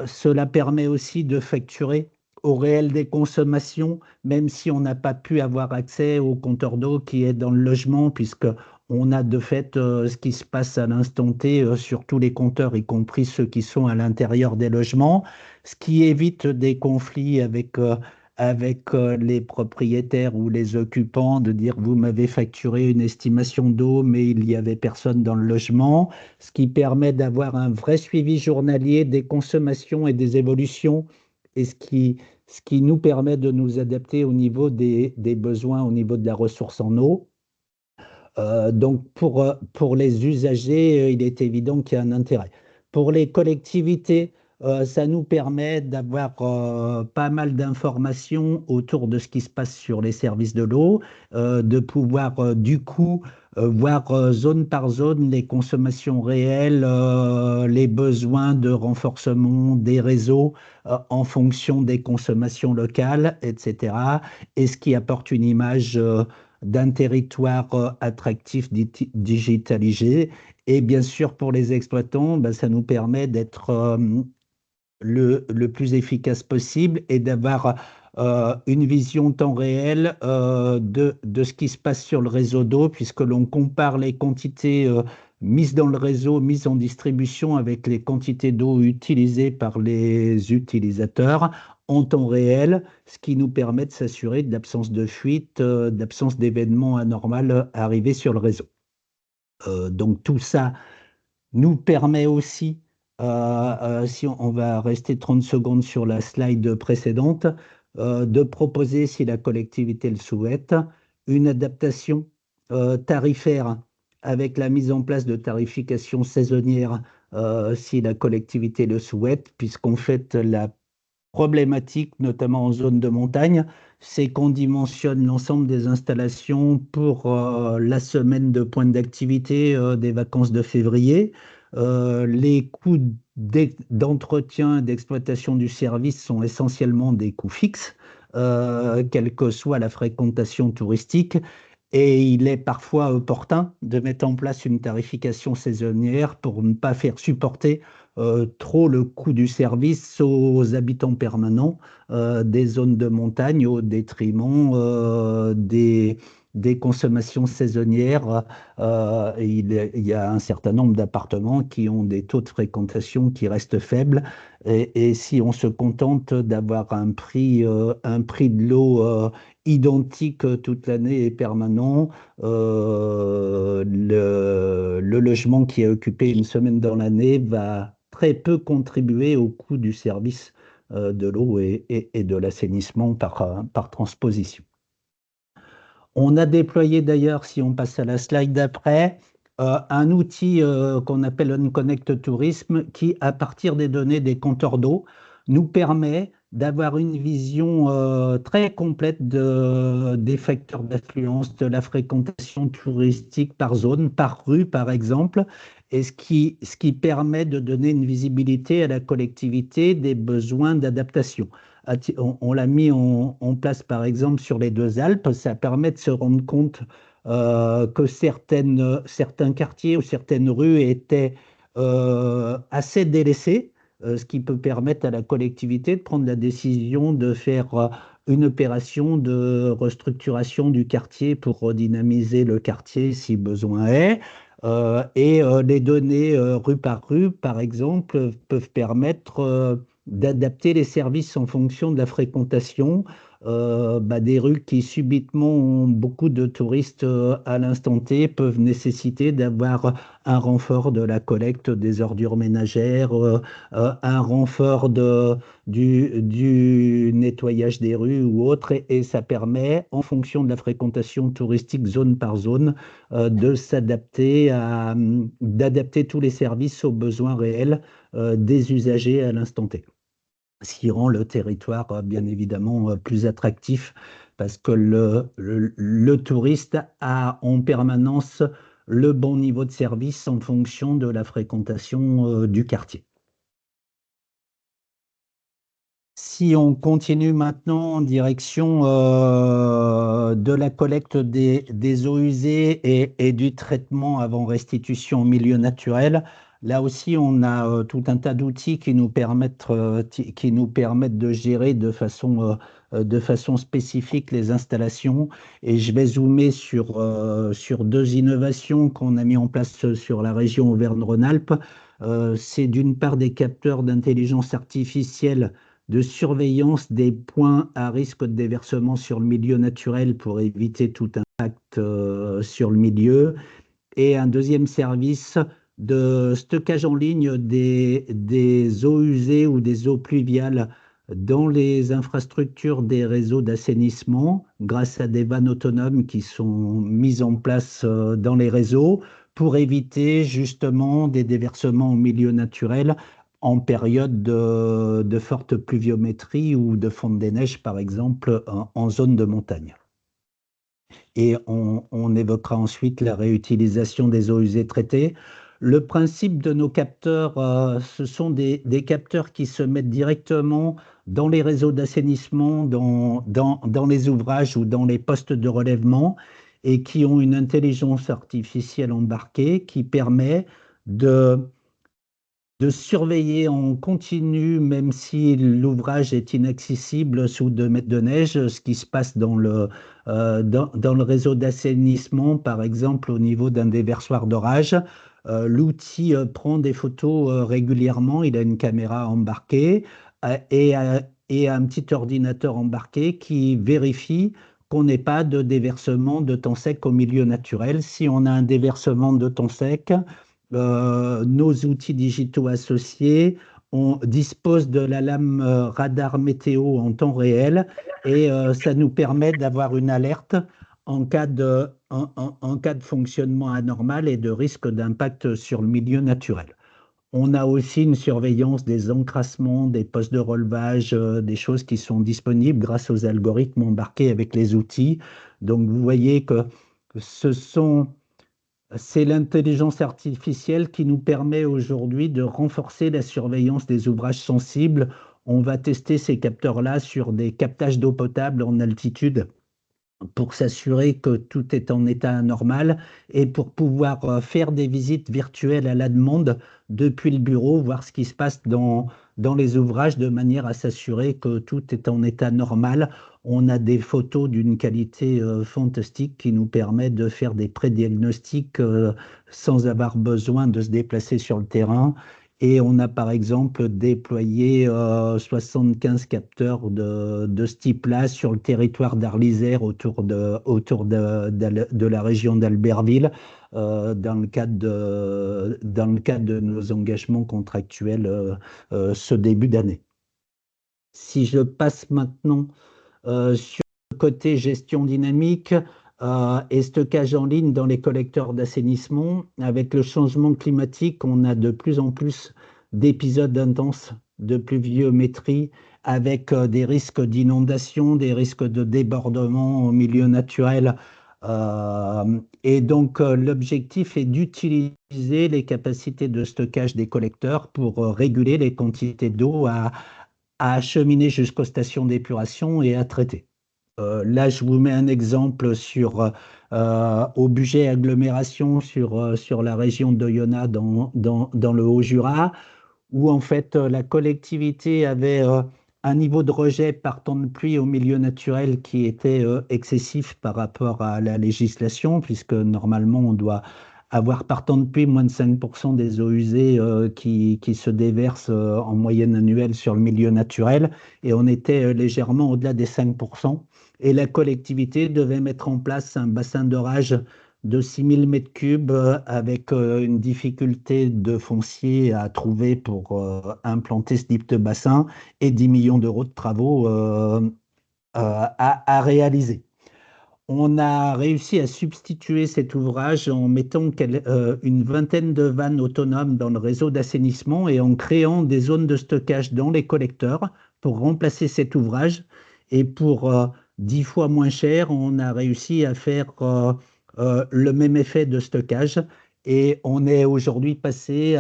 Cela permet aussi de facturer au réel des consommations, même si on n'a pas pu avoir accès au compteur d'eau qui est dans le logement, puisque on a de fait ce qui se passe à l'instant T sur tous les compteurs, y compris ceux qui sont à l'intérieur des logements, ce qui évite des conflits avec les propriétaires ou les occupants, de dire vous m'avez facturé une estimation d'eau, mais il n'y avait personne dans le logement, ce qui permet d'avoir un vrai suivi journalier des consommations et des évolutions, et ce qui nous permet de nous adapter au niveau des besoins, au niveau de la ressource en eau. Donc, pour les usagers, il est évident qu'il y a un intérêt. Pour les collectivités, ça nous permet d'avoir pas mal d'informations autour de ce qui se passe sur les services de l'eau, de pouvoir du coup voir zone par zone les consommations réelles, les besoins de renforcement des réseaux en fonction des consommations locales, etc. Et ce qui apporte une image d'un territoire attractif digitalisé. Et bien sûr, pour les exploitants, ben, ça nous permet d'être le plus efficace possible et d'avoir une vision temps réel de ce qui se passe sur le réseau d'eau, puisque l'on compare les quantités mises dans le réseau, mises en distribution avec les quantités d'eau utilisées par les utilisateurs en temps réel, ce qui nous permet de s'assurer de l'absence de fuite, d'absence d'événements anormaux arrivés sur le réseau. Donc tout ça nous permet aussi, si on va rester 30 secondes sur la slide précédente, de proposer, si la collectivité le souhaite, une adaptation tarifaire avec la mise en place de tarification saisonnière, si la collectivité le souhaite, puisqu'en fait, la problématique, notamment en zone de montagne, c'est qu'on dimensionne l'ensemble des installations pour la semaine de pointe d'activité des vacances de février. Les coûts d'entretien, d'exploitation du service sont essentiellement des coûts fixes, quelle que soit la fréquentation touristique. Et il est parfois opportun de mettre en place une tarification saisonnière pour ne pas faire supporter trop le coût du service aux habitants permanents des zones de montagne au détriment des consommations saisonnières. Il y a un certain nombre d'appartements qui ont des taux de fréquentation qui restent faibles. Et si on se contente d'avoir un prix de l'eau identique toute l'année et permanent, le logement qui est occupé une semaine dans l'année va très peu contribuer au coût du service de l'eau et de l'assainissement par transposition. On a déployé d'ailleurs, si on passe à la slide d'après, un outil qu'on appelle OnConnect Tourisme qui, à partir des données des compteurs d'eau, nous permet d'avoir une vision très complète des facteurs d'affluence, de la fréquentation touristique par zone, par rue par exemple, et ce qui permet de donner une visibilité à la collectivité des besoins d'adaptation. On l'a mis en place par exemple sur les deux Alpes, ça permet de se rendre compte que certains quartiers ou certaines rues étaient assez délaissés, ce qui peut permettre à la collectivité de prendre la décision de faire une opération de restructuration du quartier pour redynamiser le quartier si besoin est. Et les données rue par rue, par exemple, peuvent permettre d'adapter les services en fonction de la fréquentation. Des rues qui subitement ont beaucoup de touristes à l'instant T peuvent nécessiter d'avoir un renfort de la collecte des ordures ménagères, un renfort du nettoyage des rues ou autre, et ça permet, en fonction de la fréquentation touristique zone par zone, de s'adapter d'adapter tous les services aux besoins réels des usagers à l'instant T. Ce qui rend le territoire bien évidemment plus attractif parce que le touriste a en permanence le bon niveau de service en fonction de la fréquentation du quartier. Si on continue maintenant en direction de la collecte des eaux usées et du traitement avant restitution au milieu naturel, Là aussi, on a tout un tas d'outils qui nous permettent de gérer de façon spécifique les installations. Et je vais zoomer sur deux innovations qu'on a mis en place sur la région Auvergne-Rhône-Alpes. C'est d'une part des capteurs d'intelligence artificielle de surveillance des points à risque de déversement sur le milieu naturel pour éviter tout impact sur le milieu. Et un deuxième service de stockage en ligne des eaux usées ou des eaux pluviales dans les infrastructures des réseaux d'assainissement grâce à des vannes autonomes qui sont mises en place dans les réseaux pour éviter justement des déversements au milieu naturel en période de forte pluviométrie ou de fonte des neiges, par exemple, en zone de montagne. Et on évoquera ensuite la réutilisation des eaux usées traitées. Le principe de nos capteurs, ce sont des capteurs qui se mettent directement dans les réseaux d'assainissement, dans les ouvrages ou dans les postes de relèvement et qui ont une intelligence artificielle embarquée qui permet de surveiller en continu, même si l'ouvrage est inaccessible sous 2 mètres de neige, ce qui se passe dans le réseau d'assainissement, par exemple au niveau d'un déversoir d'orage. L'outil prend des photos régulièrement, il a une caméra embarquée et un petit ordinateur embarqué qui vérifie qu'on n'ait pas de déversement de temps sec au milieu naturel. Si on a un déversement de temps sec, nos outils digitaux associés, on dispose de la lame radar météo en temps réel et ça nous permet d'avoir une alerte en cas de fonctionnement anormal et de risque d'impact sur le milieu naturel. On a aussi une surveillance des encrassements, des postes de relevage, des choses qui sont disponibles grâce aux algorithmes embarqués avec les outils. Donc vous voyez que c'est l'intelligence artificielle qui nous permet aujourd'hui de renforcer la surveillance des ouvrages sensibles. On va tester ces capteurs-là sur des captages d'eau potable en altitude pour s'assurer que tout est en état normal et pour pouvoir faire des visites virtuelles à la demande depuis le bureau, voir ce qui se passe dans les ouvrages de manière à s'assurer que tout est en état normal. On a des photos d'une qualité fantastique qui nous permet de faire des prédiagnostics sans avoir besoin de se déplacer sur le terrain. Et on a par exemple déployé 75 capteurs de ce type-là sur le territoire d'Arlisère autour de la région d'Albertville dans le cadre de nos engagements contractuels ce début d'année. Si je passe maintenant sur le côté gestion dynamique, et stockage en ligne dans les collecteurs d'assainissement. Avec le changement climatique, on a de plus en plus d'épisodes intenses de pluviométrie avec des risques d'inondation, des risques de débordement au milieu naturel. Et donc, l'objectif est d'utiliser les capacités de stockage des collecteurs pour réguler les quantités d'eau à acheminer jusqu'aux stations d'épuration et à traiter. Là, je vous mets un exemple au budget agglomération sur la région d'Oyonnax dans le Haut-Jura, où en fait la collectivité avait un niveau de rejet par temps de pluie au milieu naturel qui était excessif par rapport à la législation, puisque normalement on doit avoir par temps de pluie moins de 5% des eaux usées qui se déversent en moyenne annuelle sur le milieu naturel, et on était légèrement au-delà des 5%. Et la collectivité devait mettre en place un bassin d'orage de 6000 m3 avec une difficulté de foncier à trouver pour implanter ce type de bassin et 10 millions d'euros de travaux à réaliser. On a réussi à substituer cet ouvrage en mettant une vingtaine de vannes autonomes dans le réseau d'assainissement et en créant des zones de stockage dans les collecteurs pour remplacer cet ouvrage. Et pour 10 fois moins cher, on a réussi à faire le même effet de stockage. Et on est aujourd'hui passé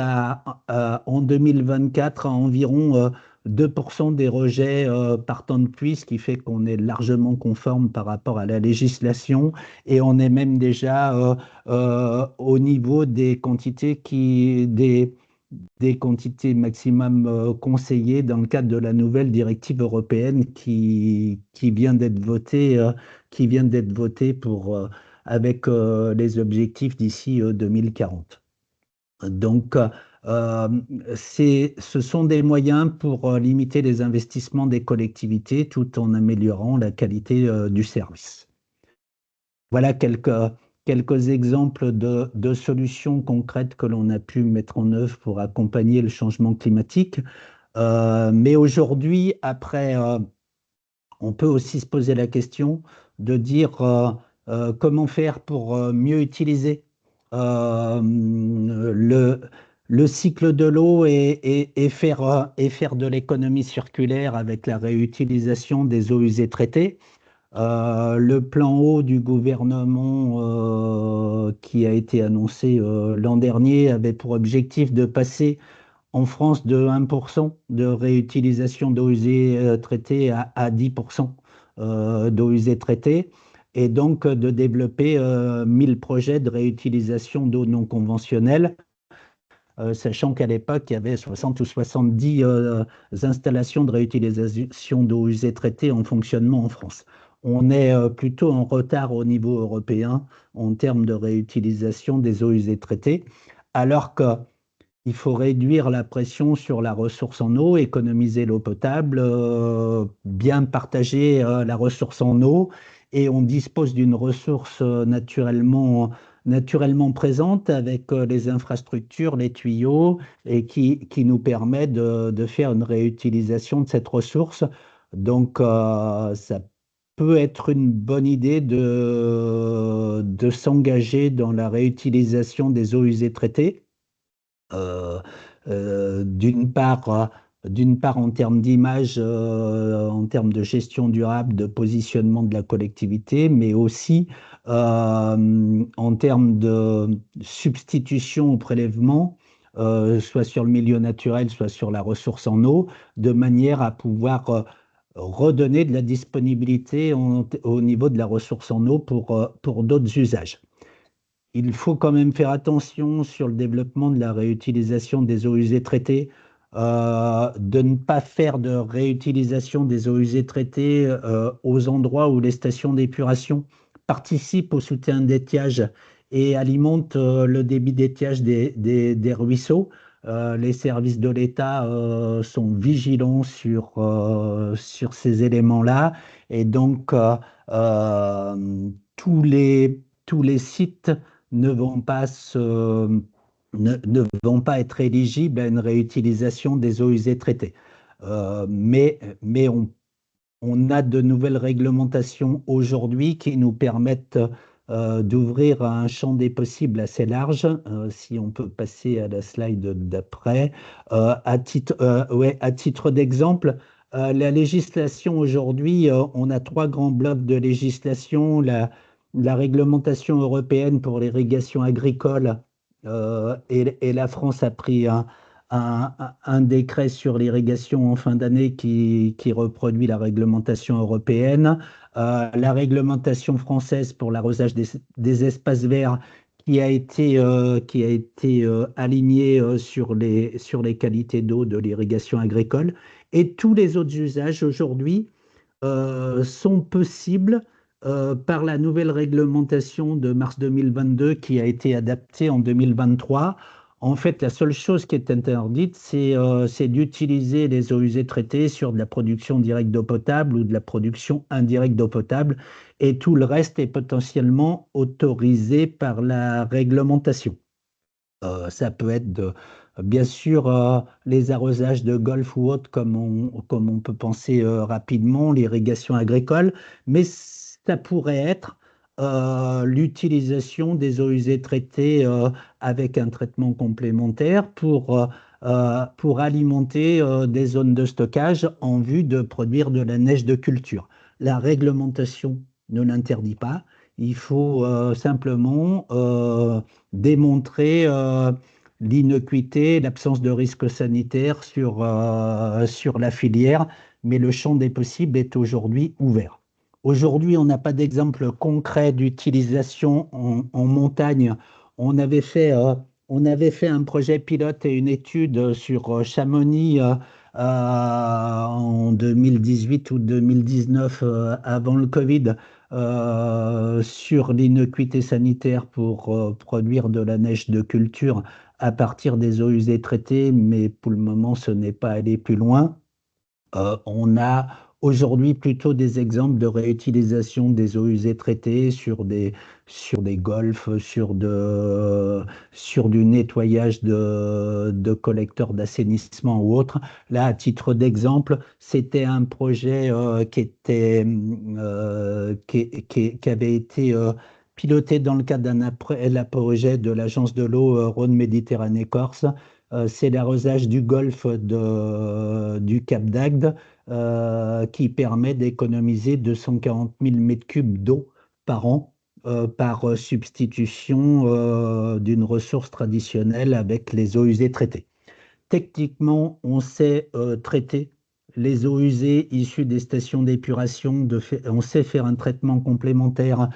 en 2024 à environ 2% des rejets par temps de pluie, ce qui fait qu'on est largement conforme par rapport à la législation. Et on est même déjà au niveau des quantités des quantités maximum conseillées dans le cadre de la nouvelle directive européenne qui vient d'être votée avec les objectifs d'ici 2040. Donc, ce sont des moyens pour limiter les investissements des collectivités tout en améliorant la qualité du service. Voilà quelques exemples de solutions concrètes que l'on a pu mettre en œuvre pour accompagner le changement climatique. Mais aujourd'hui, après, on peut aussi se poser la question de dire comment faire pour mieux utiliser le cycle de l'eau et faire de l'économie circulaire avec la réutilisation des eaux usées traitées. Le plan eau du gouvernement qui a été annoncé l'an dernier avait pour objectif de passer en France de 1% de réutilisation d'eau usée traitée à 10% d'eau usée traitée et donc de développer 1000 projets de réutilisation d'eau non conventionnelle, sachant qu'à l'époque, il y avait 60 ou 70 installations de réutilisation d'eau usée traitée en fonctionnement en France. On est plutôt en retard au niveau européen en termes de réutilisation des eaux usées traitées, alors qu'il faut réduire la pression sur la ressource en eau, économiser l'eau potable, bien partager la ressource en eau, et on dispose d'une ressource naturellement présente avec les infrastructures, les tuyaux, et qui nous permet de faire une réutilisation de cette ressource. Donc, ça peut être une bonne idée de s'engager dans la réutilisation des eaux usées traitées. D'une part en termes d'image, en termes de gestion durable, de positionnement de la collectivité, mais aussi en termes de substitution au prélèvement, soit sur le milieu naturel, soit sur la ressource en eau, de manière à pouvoir redonner de la disponibilité au niveau de la ressource en eau pour d'autres usages. Il faut quand même faire attention sur le développement de la réutilisation des eaux usées traitées, de ne pas faire de réutilisation des eaux usées traitées aux endroits où les stations d'épuration participent au soutien d'étiage et alimentent le débit d'étiage des ruisseaux. Les services de l'État sont vigilants sur ces éléments-là et donc tous les sites ne vont pas être éligibles à une réutilisation des eaux usées traitées. Mais on a de nouvelles réglementations aujourd'hui qui nous permettent d'ouvrir un champ des possibles assez large. Si on peut passer à la slide d'après. À titre d'exemple, la législation aujourd'hui, on a 3 grands blocs de législation. La réglementation européenne pour l'irrigation agricole, et la France a pris un décret sur l'irrigation en fin d'année qui reproduit la réglementation européenne. La réglementation française pour l'arrosage des espaces verts qui a été alignée sur les qualités d'eau de l'irrigation agricole. Et tous les autres usages aujourd'hui sont possibles par la nouvelle réglementation de mars 2022 qui a été adaptée en 2023. En fait, la seule chose qui est interdite, c'est d'utiliser les eaux usées traitées sur de la production directe d'eau potable ou de la production indirecte d'eau potable, et tout le reste est potentiellement autorisé par la réglementation. Ça peut être bien sûr les arrosages de golf ou autres, comme on peut penser rapidement, l'irrigation agricole, mais ça pourrait être l'utilisation des eaux usées traitées avec un traitement complémentaire pour alimenter des zones de stockage en vue de produire de la neige de culture. La réglementation ne l'interdit pas. Il faut simplement démontrer l'innocuité, l'absence de risque sanitaire sur la filière, mais le champ des possibles est aujourd'hui ouvert. Aujourd'hui, on n'a pas d'exemple concret d'utilisation en montagne. On avait fait on avait fait un projet pilote et une étude sur Chamonix en 2018 ou 2019, avant le Covid, sur l'innocuité sanitaire pour produire de la neige de culture à partir des eaux usées traitées, mais pour le moment, ce n'est pas allé plus loin. On a aujourd'hui plutôt des exemples de réutilisation des eaux usées traitées sur des golfs, sur du nettoyage de collecteurs d'assainissement ou autre. Là, à titre d'exemple, c'était un projet qui avait été piloté dans le cadre d'un projet de l'Agence de l'eau Rhône-Méditerranée-Corse. C'est l'arrosage du golfe du Cap d'Agde, qui permet d'économiser 240 000 mètres cubes d'eau par an, par substitution d'une ressource traditionnelle avec les eaux usées traitées. Techniquement, on sait traiter les eaux usées issues des stations d'épuration, on sait faire un traitement complémentaire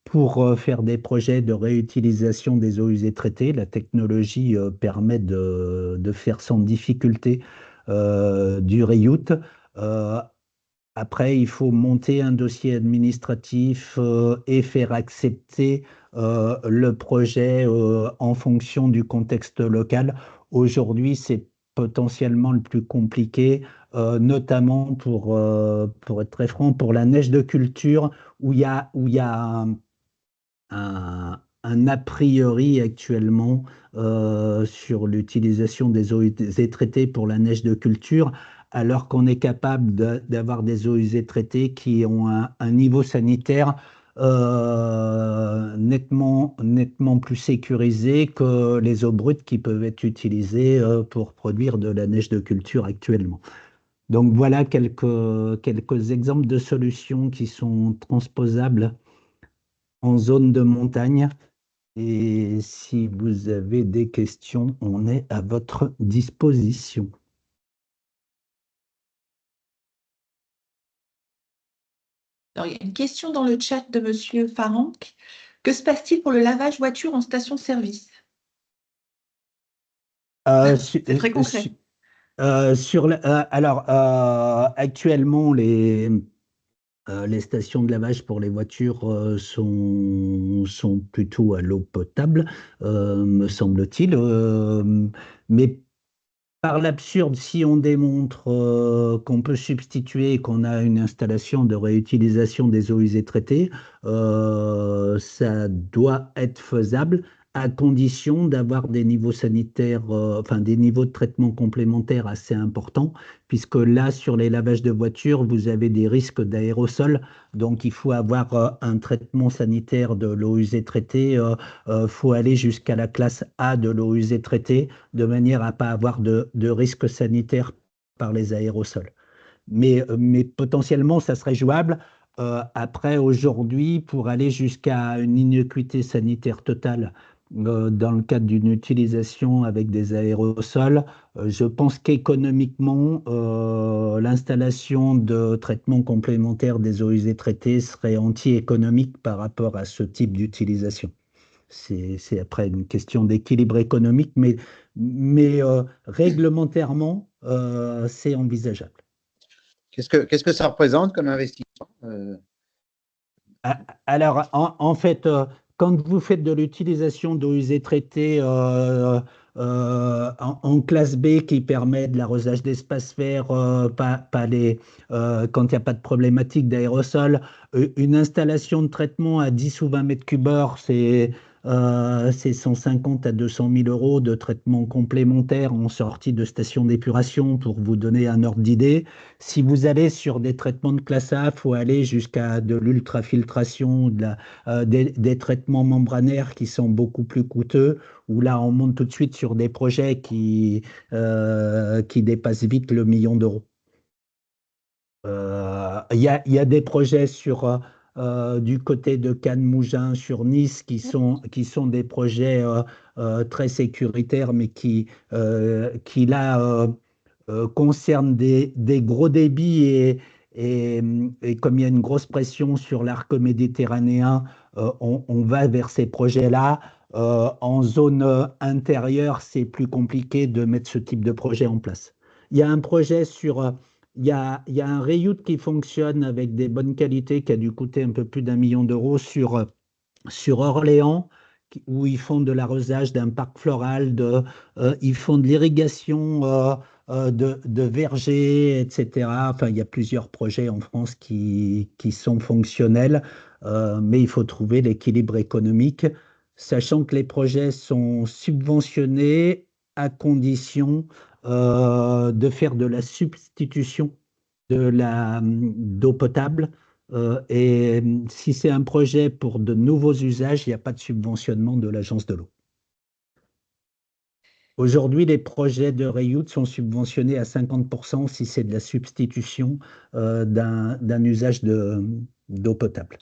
pour faire des projets de réutilisation des eaux usées traitées. La technologie permet de faire sans difficulté du reuse. Euh, Après, il faut monter un dossier administratif et faire accepter le projet en fonction du contexte local. Aujourd'hui, c'est potentiellement le plus compliqué, notamment pour être très franc, pour la neige de culture, où il y a un a priori actuellement sur l'utilisation des eaux usées traitées pour la neige de culture, alors qu'on est capable d'avoir des eaux usées traitées qui ont un niveau sanitaire nettement plus sécurisé que les eaux brutes qui peuvent être utilisées pour produire de la neige de culture actuellement. Donc voilà quelques exemples de solutions qui sont transposables en zone de montagne. Et si vous avez des questions, on est à votre disposition. Alors, il y a une question dans le chat de Monsieur Faranque. Que se passe-t-il pour le lavage voiture en station-service? C'est très concret. Actuellement, les stations de lavage pour les voitures sont plutôt à l'eau potable, me semble-t-il. Mais par l'absurde, si on démontre qu'on peut substituer, qu'on a une installation de réutilisation des eaux usées traitées, ça doit être faisable à condition d'avoir des niveaux sanitaires, enfin des niveaux de traitement complémentaires assez importants, puisque là, sur les lavages de voitures, vous avez des risques d'aérosols, donc il faut avoir un traitement sanitaire de l'eau usée traitée, faut aller jusqu'à la classe A de l'eau usée traitée, de manière à ne pas avoir de risques sanitaires par les aérosols. Mais potentiellement, ça serait jouable. Après, aujourd'hui, pour aller jusqu'à une innocuité sanitaire totale dans le cadre d'une utilisation avec des aérosols, je pense qu'économiquement, l'installation de traitements complémentaires des eaux usées traitées serait anti-économique par rapport à ce type d'utilisation. C'est après une question d'équilibre économique, mais réglementairement, c'est envisageable. Qu'est-ce que ça représente comme investissement? Alors, en fait, quand vous faites de l'utilisation d'eau usée traitée en classe B qui permet de l'arrosage d'espaces verts, quand il n'y a pas de problématique d'aérosol, une installation de traitement à 10 ou 20 mètres cubes heure, c'est 150 à 200 000 euros de traitement complémentaire en sortie de station d'épuration pour vous donner un ordre d'idée. Si vous allez sur des traitements de classe A, il faut aller jusqu'à de l'ultrafiltration, des traitements membranaires qui sont beaucoup plus coûteux, où là, on monte tout de suite sur des projets qui dépassent vite le million d'euros. Il y a des projets du côté de Cannes-Mougins sur Nice qui sont des projets très sécuritaires, mais qui là concernent des gros débits Et comme il y a une grosse pression sur l'arc méditerranéen, on va vers ces projets-là. En zone intérieure, c'est plus compliqué de mettre ce type de projet en place. Il y a un projet il y a un Reyout qui fonctionne avec des bonnes qualités qui a dû coûter un peu plus d'1 million d'euros sur Orléans, où ils font de l'arrosage d'un parc floral, ils font de l'irrigation de vergers, etc. Enfin, il y a plusieurs projets en France qui sont fonctionnels, mais il faut trouver l'équilibre économique, sachant que les projets sont subventionnés à condition de faire de la substitution d'eau potable. Et si c'est un projet pour de nouveaux usages, il n'y a pas de subventionnement de l'Agence de l'eau. Aujourd'hui, les projets de Reyout sont subventionnés à 50% si c'est de la substitution d'un usage d'eau potable.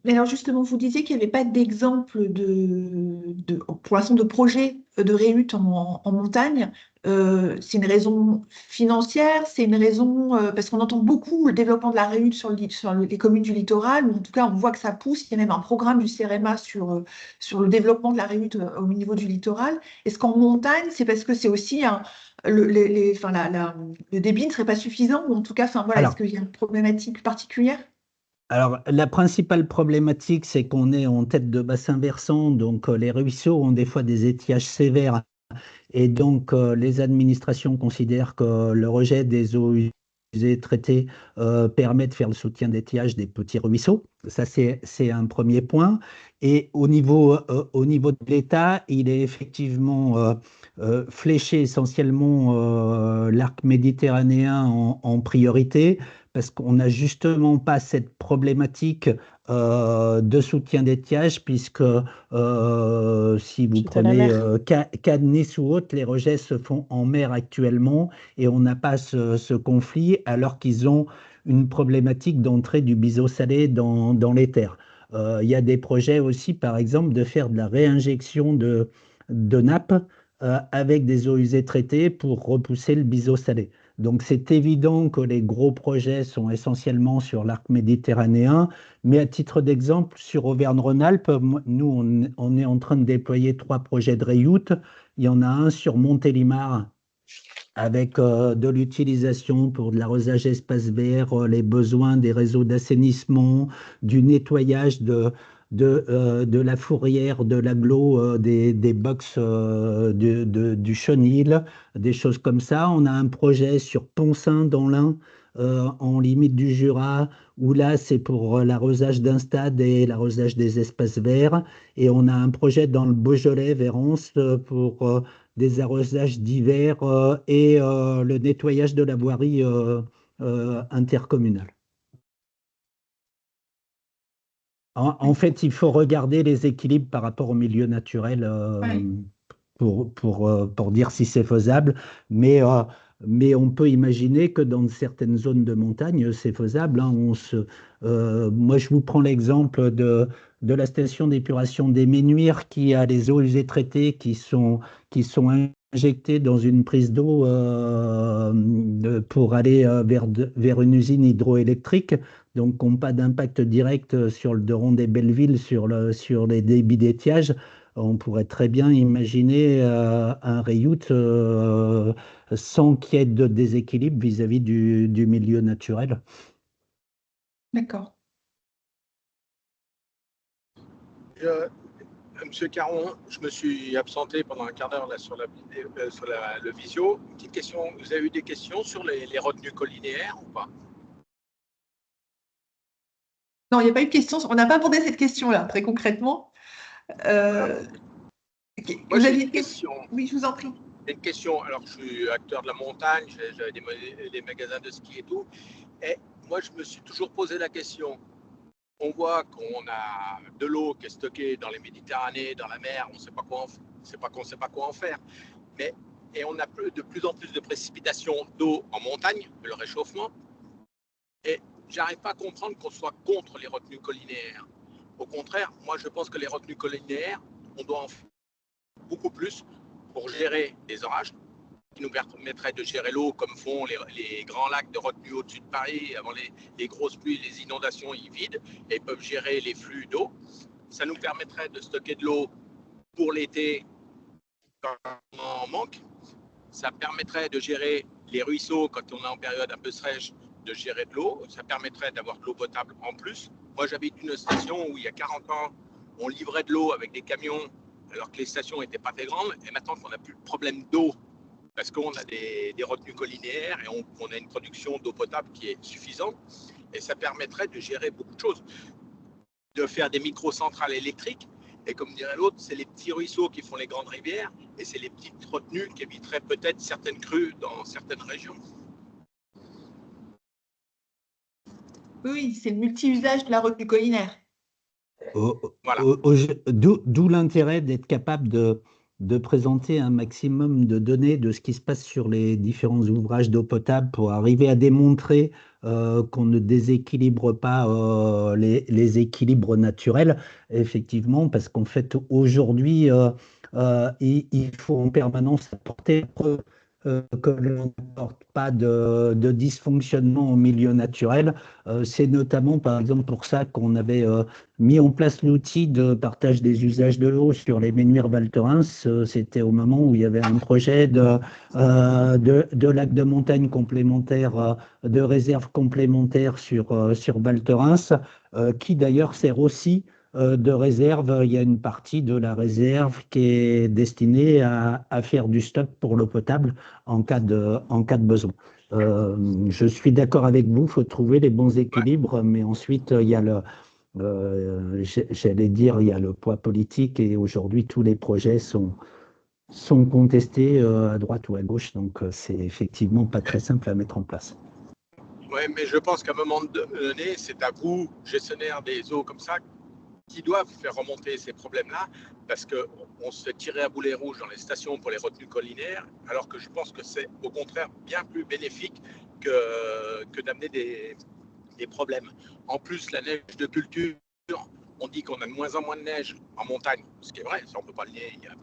Mais alors justement, vous disiez qu'il n'y avait pas d'exemple pour l'instant de projet de Reyout en montagne. C'est une raison financière, c'est une raison parce qu'on entend beaucoup le développement de la Reyout sur les communes du littoral, ou en tout cas on voit que ça pousse. Il y a même un programme du CEREMA sur le développement de la Reyout au niveau du littoral. Est-ce qu'en montagne, c'est parce que c'est aussi le débit ne serait pas suffisant, ou en tout cas, enfin voilà, est-ce Alors, qu'il y a une problématique particulière? Alors, la principale problématique, c'est qu'on est en tête de bassin versant, donc les ruisseaux ont des fois des étiages sévères, et donc les administrations considèrent que le rejet des eaux usées traitées permet de faire le soutien d'étiage des petits ruisseaux. Ça, c'est un premier point. Et au niveau de l'État, il est effectivement fléché essentiellement l'arc méditerranéen en priorité, parce qu'on n'a justement pas cette problématique de soutien d'étiage, puisque si vous Suite à la prenez mer. Cannes, Nice ou autres, les rejets se font en mer actuellement et on n'a pas ce conflit, alors qu'ils ont une problématique d'entrée du biseau salé dans les terres. Il y a des projets aussi, par exemple, de faire de la réinjection de nappes avec des eaux usées traitées pour repousser le biseau salé. Donc c'est évident que les gros projets sont essentiellement sur l'arc méditerranéen, mais à titre d'exemple, sur Auvergne-Rhône-Alpes, nous, on est en train de déployer 3 projets de Reyout. Il y en a un sur Montélimar avec de l'utilisation pour de l'arrosage espace vert, les besoins des réseaux d'assainissement, du nettoyage de la fourrière, de l'agglo, des box du chenil, des choses comme ça. On a un projet sur Poncin dans l'Ain, en limite du Jura, où là c'est pour l'arrosage d'un stade et l'arrosage des espaces verts. Et on a un projet dans le Beaujolais vers Anse pour des arrosages d'hiver et le nettoyage de la voirie intercommunale. En fait, il faut regarder les équilibres par rapport au milieu naturel pour dire si c'est faisable, mais on peut imaginer que dans certaines zones de montagne, c'est faisable, hein. Moi, je vous prends l'exemple de la station d'épuration des Ménuires qui a les eaux usées traitées qui sont injectées dans une prise d'eau pour aller vers une usine hydroélectrique, donc qui n'ont pas d'impact direct sur le Doron des Belleville, sur les débits d'étiage. On pourrait très bien imaginer un Reyout sans qu'il y ait de déséquilibre vis-à-vis du milieu naturel. D'accord. Monsieur Caron, je me suis absenté pendant un quart d'heure là sur le visio. Une petite question, vous avez eu des questions sur les retenues collinaires ou pas? Non, il n'y a pas eu de question. On n'a pas abordé cette question-là, très concrètement. Moi, Vous j'ai aviez une question. Oui, je vous en prie. Une question. Alors, je suis acteur de la montagne, j'avais des magasins de ski et tout. Et moi, je me suis toujours posé la question. On voit qu'on a de l'eau qui est stockée dans les Méditerranées, dans la mer, on ne sait pas quoi en faire. Et on a de plus en plus de précipitations d'eau en montagne, le réchauffement. Et j'arrive pas à comprendre qu'on soit contre les retenues collinaires. Au contraire, moi je pense que les retenues collinaires, on doit en faire beaucoup plus pour gérer les orages qui nous permettrait de gérer l'eau comme font les grands lacs de retenue au-dessus de Paris. Avant les grosses pluies, les inondations, ils vident et peuvent gérer les flux d'eau. Ça nous permettrait de stocker de l'eau pour l'été quand on en manque. Ça permettrait de gérer les ruisseaux quand on est en période un peu sèche, de gérer de l'eau. Ça permettrait d'avoir de l'eau potable en plus. Moi, j'habite une station où il y a 40 ans, on livrait de l'eau avec des camions alors que les stations n'étaient pas très grandes. Et maintenant qu'on n'a plus de problème d'eau parce qu'on a des retenues collinaires et on a une production d'eau potable qui est suffisante. Et ça permettrait de gérer beaucoup de choses, de faire des micro-centrales électriques. Et comme dirait l'autre, c'est les petits ruisseaux qui font les grandes rivières et c'est les petites retenues qui éviteraient peut-être certaines crues dans certaines régions. Oui, c'est le multi-usage de la retenue collinaire. Voilà. D'où l'intérêt d'être capable de présenter un maximum de données de ce qui se passe sur les différents ouvrages d'eau potable pour arriver à démontrer qu'on ne déséquilibre pas les équilibres naturels, effectivement, parce qu'en fait, aujourd'hui, il faut en permanence apporter preuve que l'on n'apporte pas de dysfonctionnement au milieu naturel. C'est notamment, par exemple, pour ça qu'on avait mis en place l'outil de partage des usages de l'eau sur les menhirs Val Thorens. C'était au moment où il y avait un projet de lac de montagne complémentaire, de réserve complémentaire sur Val Thorens, qui d'ailleurs sert aussi de réserve. Il y a une partie de la réserve qui est destinée à faire du stock pour l'eau potable en cas de besoin. Je suis d'accord avec vous, il faut trouver les bons équilibres, mais ensuite il y a j'allais dire, il y a le poids politique et aujourd'hui tous les projets sont contestés à droite ou à gauche, donc c'est effectivement pas très simple à mettre en place. Oui, mais je pense qu'à un moment donné, c'est à vous, gestionnaires des eaux comme ça, qui doivent faire remonter ces problèmes-là, parce qu'on se fait tirer à boulet rouge dans les stations pour les retenues collinaires, alors que je pense que c'est au contraire bien plus bénéfique que d'amener des problèmes. En plus, la neige de culture, on dit qu'on a de moins en moins de neige en montagne, ce qui est vrai, ça on ne peut pas le nier, il n'y a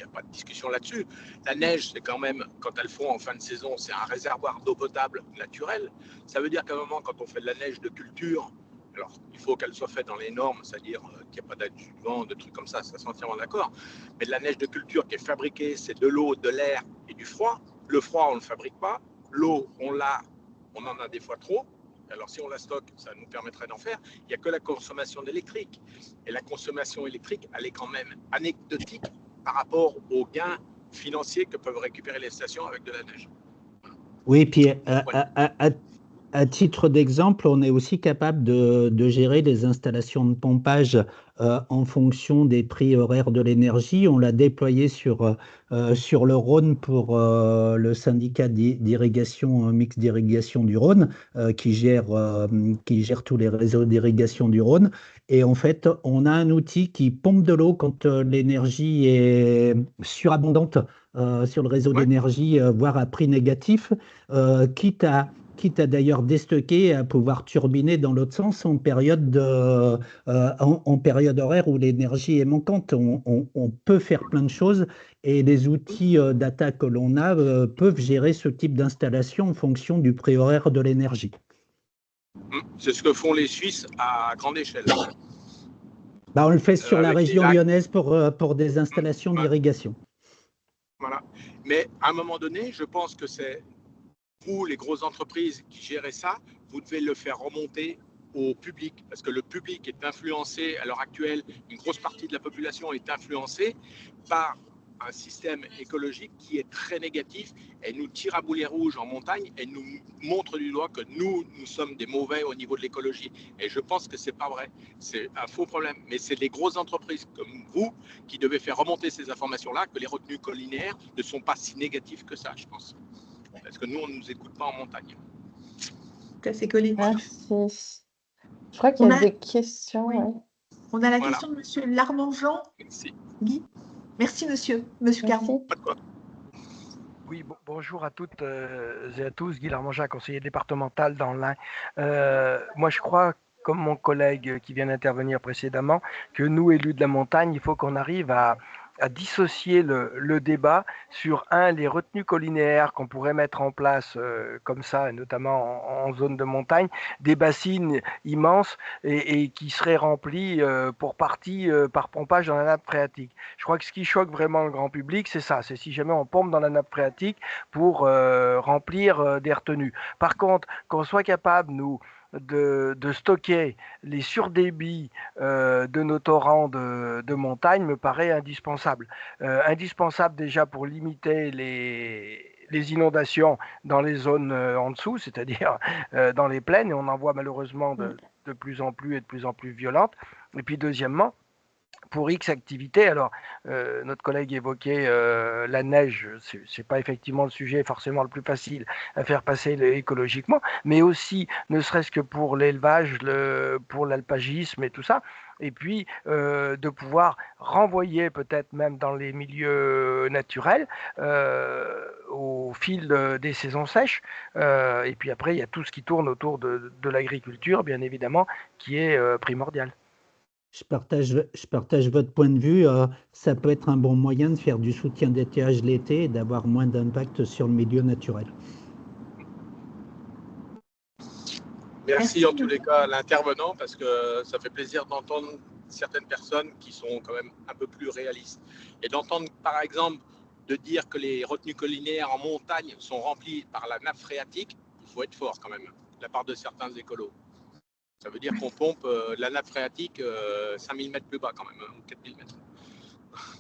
pas de discussion là-dessus. La neige, c'est quand même, quand elles font en fin de saison, c'est un réservoir d'eau potable naturelle. Ça veut dire qu'à un moment, quand on fait de la neige de culture, alors, il faut qu'elle soit faite dans les normes, c'est-à-dire qu'il n'y a pas d'adjuvant, de trucs comme ça c'est entièrement d'accord. Mais de la neige de culture qui est fabriquée, c'est de l'eau, de l'air et du froid. Le froid, on ne le fabrique pas. L'eau, on en a des fois trop. Alors, si on la stocke, ça nous permettrait d'en faire. Il n'y a que la consommation d'électrique. Et la consommation électrique, elle est quand même anecdotique par rapport aux gains financiers que peuvent récupérer les stations avec de la neige. Oui, puis à titre d'exemple, on est aussi capable de gérer les installations de pompage en fonction des prix horaires de l'énergie. On l'a déployé sur le Rhône pour le syndicat d'irrigation, mix d'irrigation du Rhône, qui gère tous les réseaux d'irrigation du Rhône. Et en fait, on a un outil qui pompe de l'eau quand l'énergie est surabondante sur le réseau d'énergie, voire à prix négatif, quitte à d'ailleurs déstocker et à pouvoir turbiner dans l'autre sens en période horaire où l'énergie est manquante. On peut faire plein de choses et les outils data que l'on a peuvent gérer ce type d'installation en fonction du prix horaire de l'énergie. C'est ce que font les Suisses à grande échelle. On le fait sur la région lyonnaise pour des installations d'irrigation. Voilà. Mais à un moment donné, je pense que c'est vous, les grosses entreprises qui gérez ça, vous devez le faire remonter au public, parce que le public est influencé, à l'heure actuelle, une grosse partie de la population est influencée par un système écologique qui est très négatif et nous tire à boulet rouge en montagne et nous montre du doigt que nous sommes des mauvais au niveau de l'écologie. Et je pense que c'est pas vrai, c'est un faux problème. Mais c'est les grosses entreprises comme vous qui devez faire remonter ces informations-là, que les retenues collinaires ne sont pas si négatives que ça, je pense. Parce que nous, on ne nous écoute pas en montagne. C'est collé. Merci. Je crois qu'il y a des questions. Oui. Ouais. On a la question de monsieur Larmangean. Merci. Guy. Merci, monsieur. Monsieur Caron. Pas de quoi. Oui, bonjour à toutes et à tous. Guy Larmangean, conseiller départemental dans l'Ain. Moi, je crois, comme mon collègue qui vient d'intervenir précédemment, que nous, élus de la montagne, il faut qu'on arrive à dissocier le débat sur, les retenues collinaires qu'on pourrait mettre en place comme ça, notamment en zone de montagne, des bassines immenses et qui seraient remplis pour partie par pompage dans la nappe phréatique. Je crois que ce qui choque vraiment le grand public, c'est ça, c'est si jamais on pompe dans la nappe phréatique pour remplir des retenues. Par contre, qu'on soit capable, nous, de stocker les surdébits de nos torrents de montagne me paraît indispensable. Indispensable déjà pour limiter les inondations dans les zones en dessous, c'est-à-dire dans les plaines, et on en voit malheureusement de plus en plus et de plus en plus violentes. Et puis deuxièmement, pour X activités, alors notre collègue évoquait la neige, c'est pas effectivement le sujet forcément le plus facile à faire passer écologiquement, mais aussi ne serait-ce que pour l'élevage, pour l'alpagisme et tout ça, et puis de pouvoir renvoyer peut-être même dans les milieux naturels au fil des saisons sèches, et puis après il y a tout ce qui tourne autour de l'agriculture, bien évidemment, qui est primordial. Je partage votre point de vue. Ça peut être un bon moyen de faire du soutien d'étiage l'été et d'avoir moins d'impact sur le milieu naturel. Merci en tous les cas à l'intervenant parce que ça fait plaisir d'entendre certaines personnes qui sont quand même un peu plus réalistes. Et d'entendre par exemple de dire que les retenues collinaires en montagne sont remplies par la nappe phréatique, il faut être fort quand même, de la part de certains écolos. Ça veut dire qu'on pompe la nappe phréatique 5000 mètres plus bas quand même, ou 4000 mètres.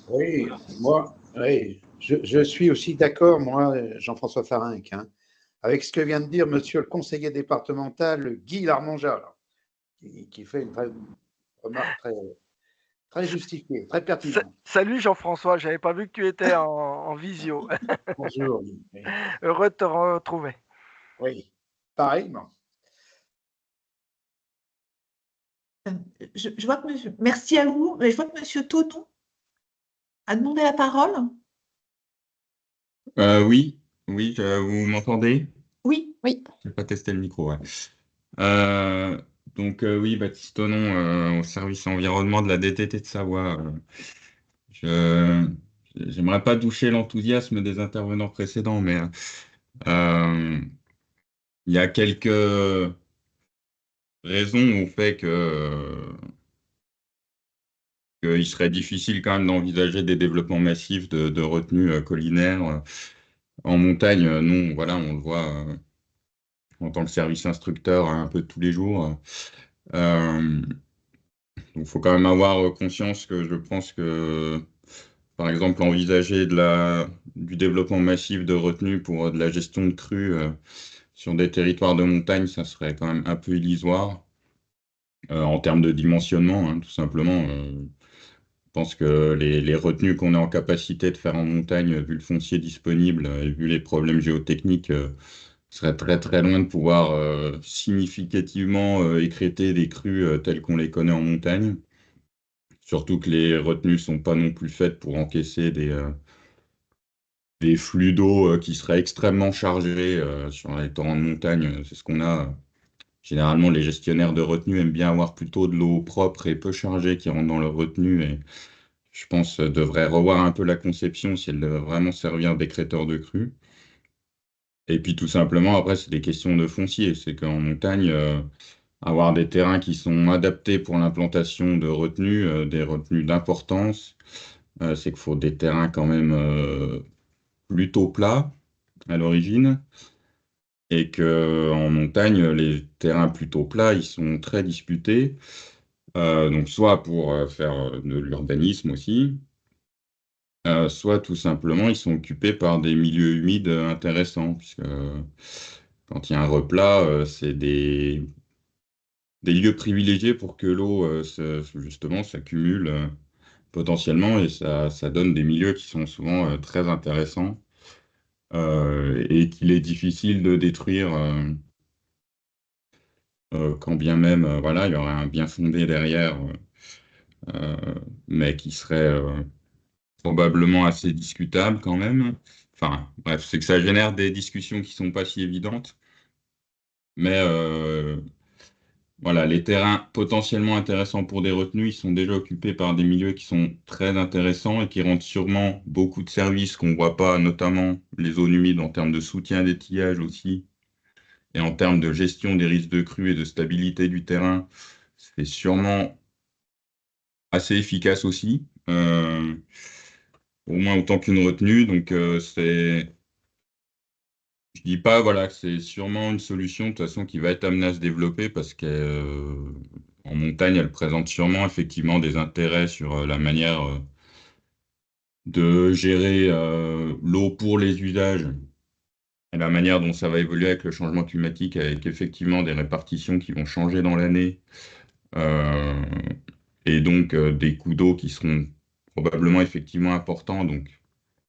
Oui, voilà. Moi, oui, je suis aussi d'accord, moi, Jean-François Farinck, avec ce que vient de dire monsieur le conseiller départemental Guy Larmangeat, qui fait une remarque très justifiée, très pertinente. Salut Jean-François, je n'avais pas vu que tu étais en visio. Bonjour. Oui. Heureux de te retrouver. Oui, pareillement. Je vois que monsieur, merci à vous. Je vois que monsieur Tonon a demandé la parole. Oui, vous m'entendez? Oui. Oui. Je n'ai pas testé le micro, ouais. Donc oui, Baptiste Tonon, au service environnement de la DTT de Savoie. J'aimerais pas doucher l'enthousiasme des intervenants précédents, mais il y a quelques raisons au fait qu'il serait difficile quand même d'envisager des développements massifs de retenues collinaires en montagne. Nous, voilà, on le voit en tant que service instructeur un peu tous les jours. Donc, il faut quand même avoir conscience que je pense que, par exemple, envisager du développement massif de retenues pour de la gestion de crues sur des territoires de montagne, ça serait quand même un peu illusoire en termes de dimensionnement, tout simplement. Je pense que les retenues qu'on est en capacité de faire en montagne, vu le foncier disponible et vu les problèmes géotechniques, serait très très loin de pouvoir significativement écrêter des crues telles qu'on les connaît en montagne. Surtout que les retenues ne sont pas non plus faites pour encaisser des flux d'eau qui seraient extrêmement chargés sur les torrents de montagne. C'est ce qu'on a. Généralement, les gestionnaires de retenues aiment bien avoir plutôt de l'eau propre et peu chargée qui rentre dans leur retenue. Et je pense devrait revoir un peu la conception si elle devrait vraiment servir d'écrêteur de crues. Et puis tout simplement, après, c'est des questions de foncier. C'est qu'en montagne, avoir des terrains qui sont adaptés pour l'implantation de retenues, des retenues d'importance, c'est qu'il faut des terrains quand même plutôt plats à l'origine. Et qu'en montagne, les terrains plutôt plats, ils sont très disputés. Donc soit pour faire de l'urbanisme aussi, soit tout simplement, ils sont occupés par des milieux humides intéressants, puisque quand il y a un replat, c'est des lieux privilégiés pour que l'eau, justement, s'accumule potentiellement, et ça donne des milieux qui sont souvent très intéressants et qu'il est difficile de détruire, quand bien même, voilà, il y aurait un bien fondé derrière, mais qui serait probablement assez discutable quand même. Enfin, bref, c'est que ça génère des discussions qui sont pas si évidentes. Mais voilà, les terrains potentiellement intéressants pour des retenues, ils sont déjà occupés par des milieux qui sont très intéressants et qui rendent sûrement beaucoup de services qu'on ne voit pas, notamment les zones humides en termes de soutien d'étillage aussi, et en termes de gestion des risques de crue et de stabilité du terrain. C'est sûrement assez efficace aussi, au moins autant qu'une retenue. Donc, je dis pas, voilà, que c'est sûrement une solution de toute façon qui va être amenée à se développer parce qu'en montagne, elle présente sûrement effectivement des intérêts sur la manière de gérer l'eau pour les usages et la manière dont ça va évoluer avec le changement climatique, avec effectivement des répartitions qui vont changer dans l'année euh, et donc des coûts d'eau qui seront probablement effectivement importants. Donc,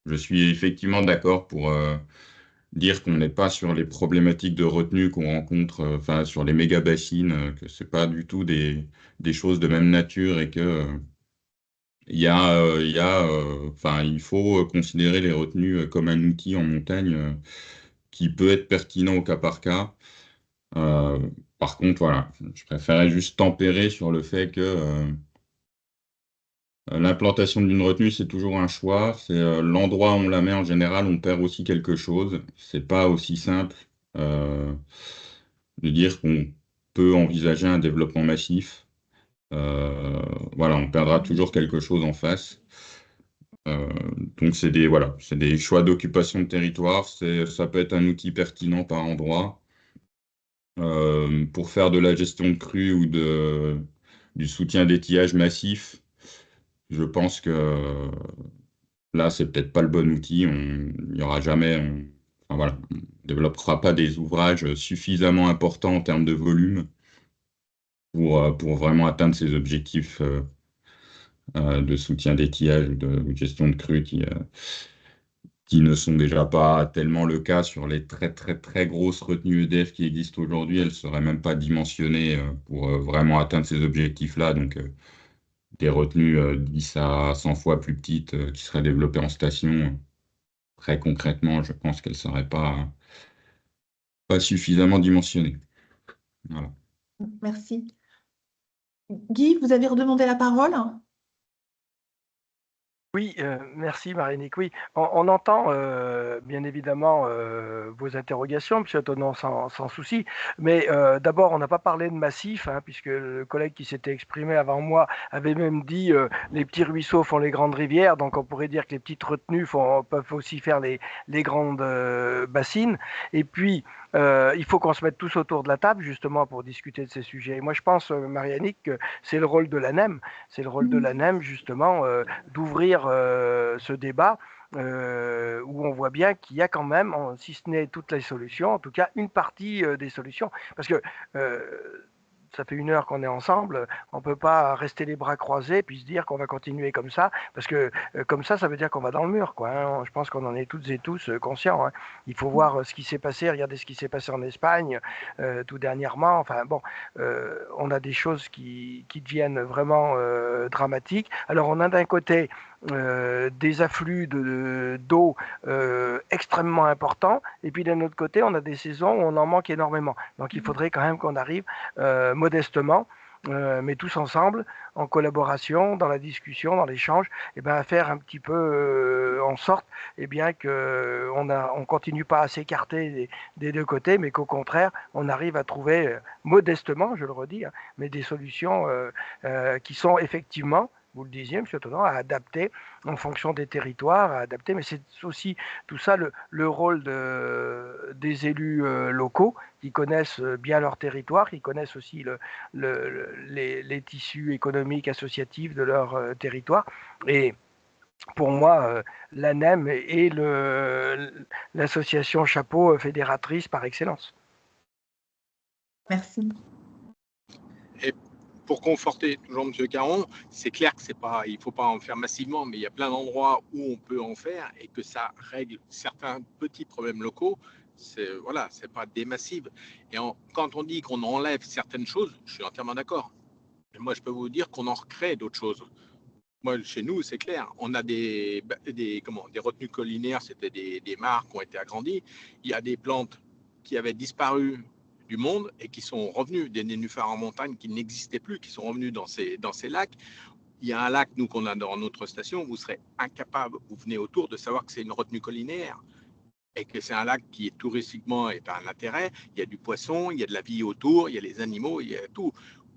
je suis effectivement d'accord pour dire qu'on n'est pas sur les problématiques de retenue qu'on rencontre, enfin sur les méga bassines, que c'est pas du tout des choses de même nature et que enfin, il faut considérer les retenues comme un outil en montagne qui peut être pertinent au cas par cas. Euh, Par contre, voilà, je préférais juste tempérer sur le fait que l'implantation d'une retenue, c'est toujours un choix. C'est l'endroit où on la met en général, on perd aussi quelque chose. C'est pas aussi simple euh, de dire qu'on peut envisager un développement massif. Voilà, on perdra toujours quelque chose en face. Euh, donc c'est des choix d'occupation de territoire. Ça peut être un outil pertinent par endroit. Pour faire de la gestion de crue ou du soutien d'étiage massif, je pense que là, c'est peut-être pas le bon outil. Il n'y aura jamais, enfin, voilà, on ne développera pas des ouvrages suffisamment importants en termes de volume pour vraiment atteindre ces objectifs de soutien d'étiage ou de gestion de crue qui ne sont déjà pas tellement le cas sur les très très très grosses retenues EDF qui existent aujourd'hui. Elles ne seraient même pas dimensionnées pour vraiment atteindre ces objectifs-là. Donc, des retenues 10 à 100 fois plus petites qui seraient développées en station. Très concrètement, je pense qu'elle ne serait pas suffisamment dimensionnée. Voilà. Merci. Guy, vous avez redemandé la parole? Oui, merci Marie-Nick. Oui, on entend bien évidemment vos interrogations, Monsieur Tonon, sans souci. Mais d'abord, on n'a pas parlé de massif, hein, puisque le collègue qui s'était exprimé avant moi avait même dit les petits ruisseaux font les grandes rivières, donc on pourrait dire que les petites retenues peuvent aussi faire les grandes bassines. Et puis, il faut qu'on se mette tous autour de la table justement pour discuter de ces sujets. Et moi, je pense, Marie-Nick, que c'est le rôle de l'ANEM. C'est le rôle de l'ANEM justement d'ouvrir ce débat où on voit bien qu'il y a quand même, si ce n'est toutes les solutions, en tout cas une partie des solutions. Parce que ça fait 1 heure qu'on est ensemble, on ne peut pas rester les bras croisés puis se dire qu'on va continuer comme ça, parce que comme ça veut dire qu'on va dans le mur, quoi, hein. Je pense qu'on en est toutes et tous conscients, hein. Il faut voir ce qui s'est passé, regardez ce qui s'est passé en Espagne tout dernièrement. Enfin bon, on a des choses qui deviennent vraiment dramatiques. Alors on a d'un côté des afflux d'eau extrêmement importants, et puis d'un autre côté, on a des saisons où on en manque énormément. Donc il faudrait quand même qu'on arrive modestement, mais tous ensemble, en collaboration, dans la discussion, dans l'échange, et ben, à faire un petit peu en sorte qu'on continue pas à s'écarter des deux côtés, mais qu'au contraire, on arrive à trouver modestement, je le redis, hein, mais des solutions qui sont effectivement, vous le disiez, M. Tonon, à adapter en fonction des territoires, à adapter, mais c'est aussi tout ça le rôle des élus locaux qui connaissent bien leur territoire, qui connaissent aussi les tissus économiques associatifs de leur territoire. Et pour moi, l'ANEM est l'association chapeau fédératrice par excellence. Merci. Et pour conforter toujours M. Caron, c'est clair que il ne faut pas en faire massivement, mais il y a plein d'endroits où on peut en faire et que ça règle certains petits problèmes locaux. Voilà, c'est pas des massives. Et quand on dit qu'on enlève certaines choses, je suis entièrement d'accord. Mais moi, je peux vous dire qu'on en recrée d'autres choses. Moi, chez nous, c'est clair. On a des retenues collinaires, c'était des mares qui ont été agrandies. Il y a des plantes qui avaient disparu du monde et qui sont revenus, des nénuphars en montagne qui n'existaient plus, qui sont revenus dans ces lacs. Il y a un lac, nous, qu'on a dans notre station, vous serez incapable, vous venez autour, de savoir que c'est une retenue collinaire et que c'est un lac qui est touristiquement est un intérêt. Il y a du poisson, il y a de la vie autour, il y a les animaux, il y a tout.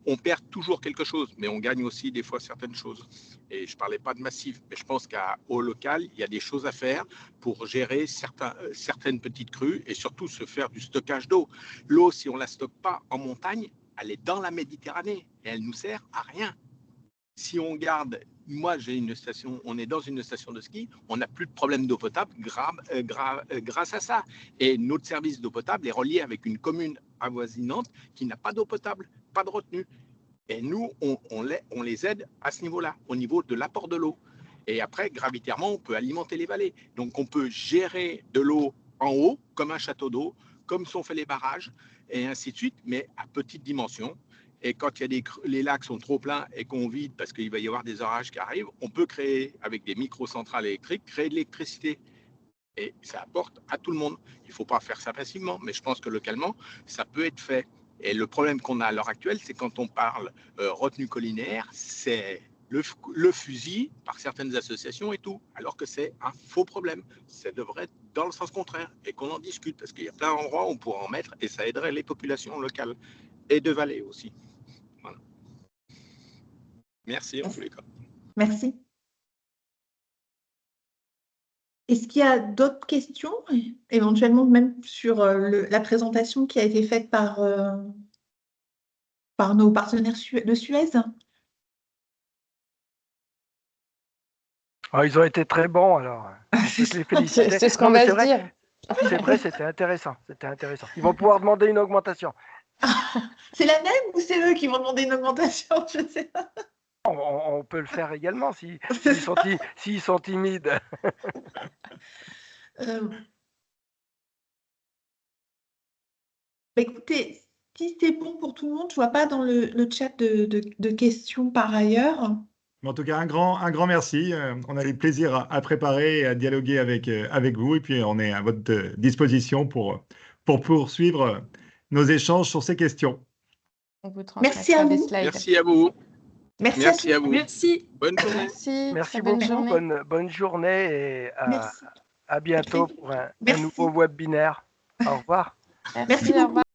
On perd toujours quelque chose, mais on gagne aussi des fois certaines choses. Et je ne parlais pas de massif, mais je pense qu'au local, il y a des choses à faire pour gérer certaines petites crues et surtout se faire du stockage d'eau. L'eau, si on ne la stocke pas en montagne, elle est dans la Méditerranée et elle nous sert à rien. Si on garde, moi j'ai une station, on est dans une station de ski, on n'a plus de problème d'eau potable grâce à ça. Et notre service d'eau potable est relié avec une commune avoisinante qui n'a pas d'eau potable, pas de retenue. Et nous, on les aide à ce niveau-là, au niveau de l'apport de l'eau. Et après, gravitairement, on peut alimenter les vallées. Donc on peut gérer de l'eau en haut, comme un château d'eau, comme sont fait les barrages, et ainsi de suite, mais à petite dimension. Et quand il y a les lacs sont trop pleins et qu'on vide parce qu'il va y avoir des orages qui arrivent, on peut créer, avec des micro-centrales électriques, créer de l'électricité. Et ça apporte à tout le monde. Il ne faut pas faire ça facilement, mais je pense que localement, ça peut être fait. Et le problème qu'on a à l'heure actuelle, c'est quand on parle retenue collinaire, c'est le fusil par certaines associations et tout, alors que c'est un faux problème. Ça devrait être dans le sens contraire et qu'on en discute, parce qu'il y a plein d'endroits où on pourrait en mettre et ça aiderait les populations locales et de vallées aussi. Voilà. Merci en tous les cas. Merci. Est-ce qu'il y a d'autres questions, éventuellement même sur la présentation qui a été faite par nos partenaires de Suez? Oh, ils ont été très bons, alors. On peut les féliciter. C'est ce qu'on va se dire. C'est vrai, c'était intéressant. C'était intéressant. Ils vont pouvoir demander une augmentation. C'est la même ou c'est eux qui vont demander une augmentation? Je ne sais pas. On peut le faire également s'ils sont timides. Écoutez, si c'est bon pour tout le monde, je ne vois pas dans le chat de questions par ailleurs. En tout cas, un grand merci. On a le plaisir à préparer et à dialoguer avec vous. Et puis, on est à votre disposition pour poursuivre nos échanges sur ces questions. On vous Merci à transmettra des vous. slides. Merci à vous. Merci à vous. Merci. Bonne journée. Merci très bonne beaucoup. journée. Bonne journée et Merci. à bientôt pour un Merci. nouveau webinaire. Au revoir. Merci, au revoir.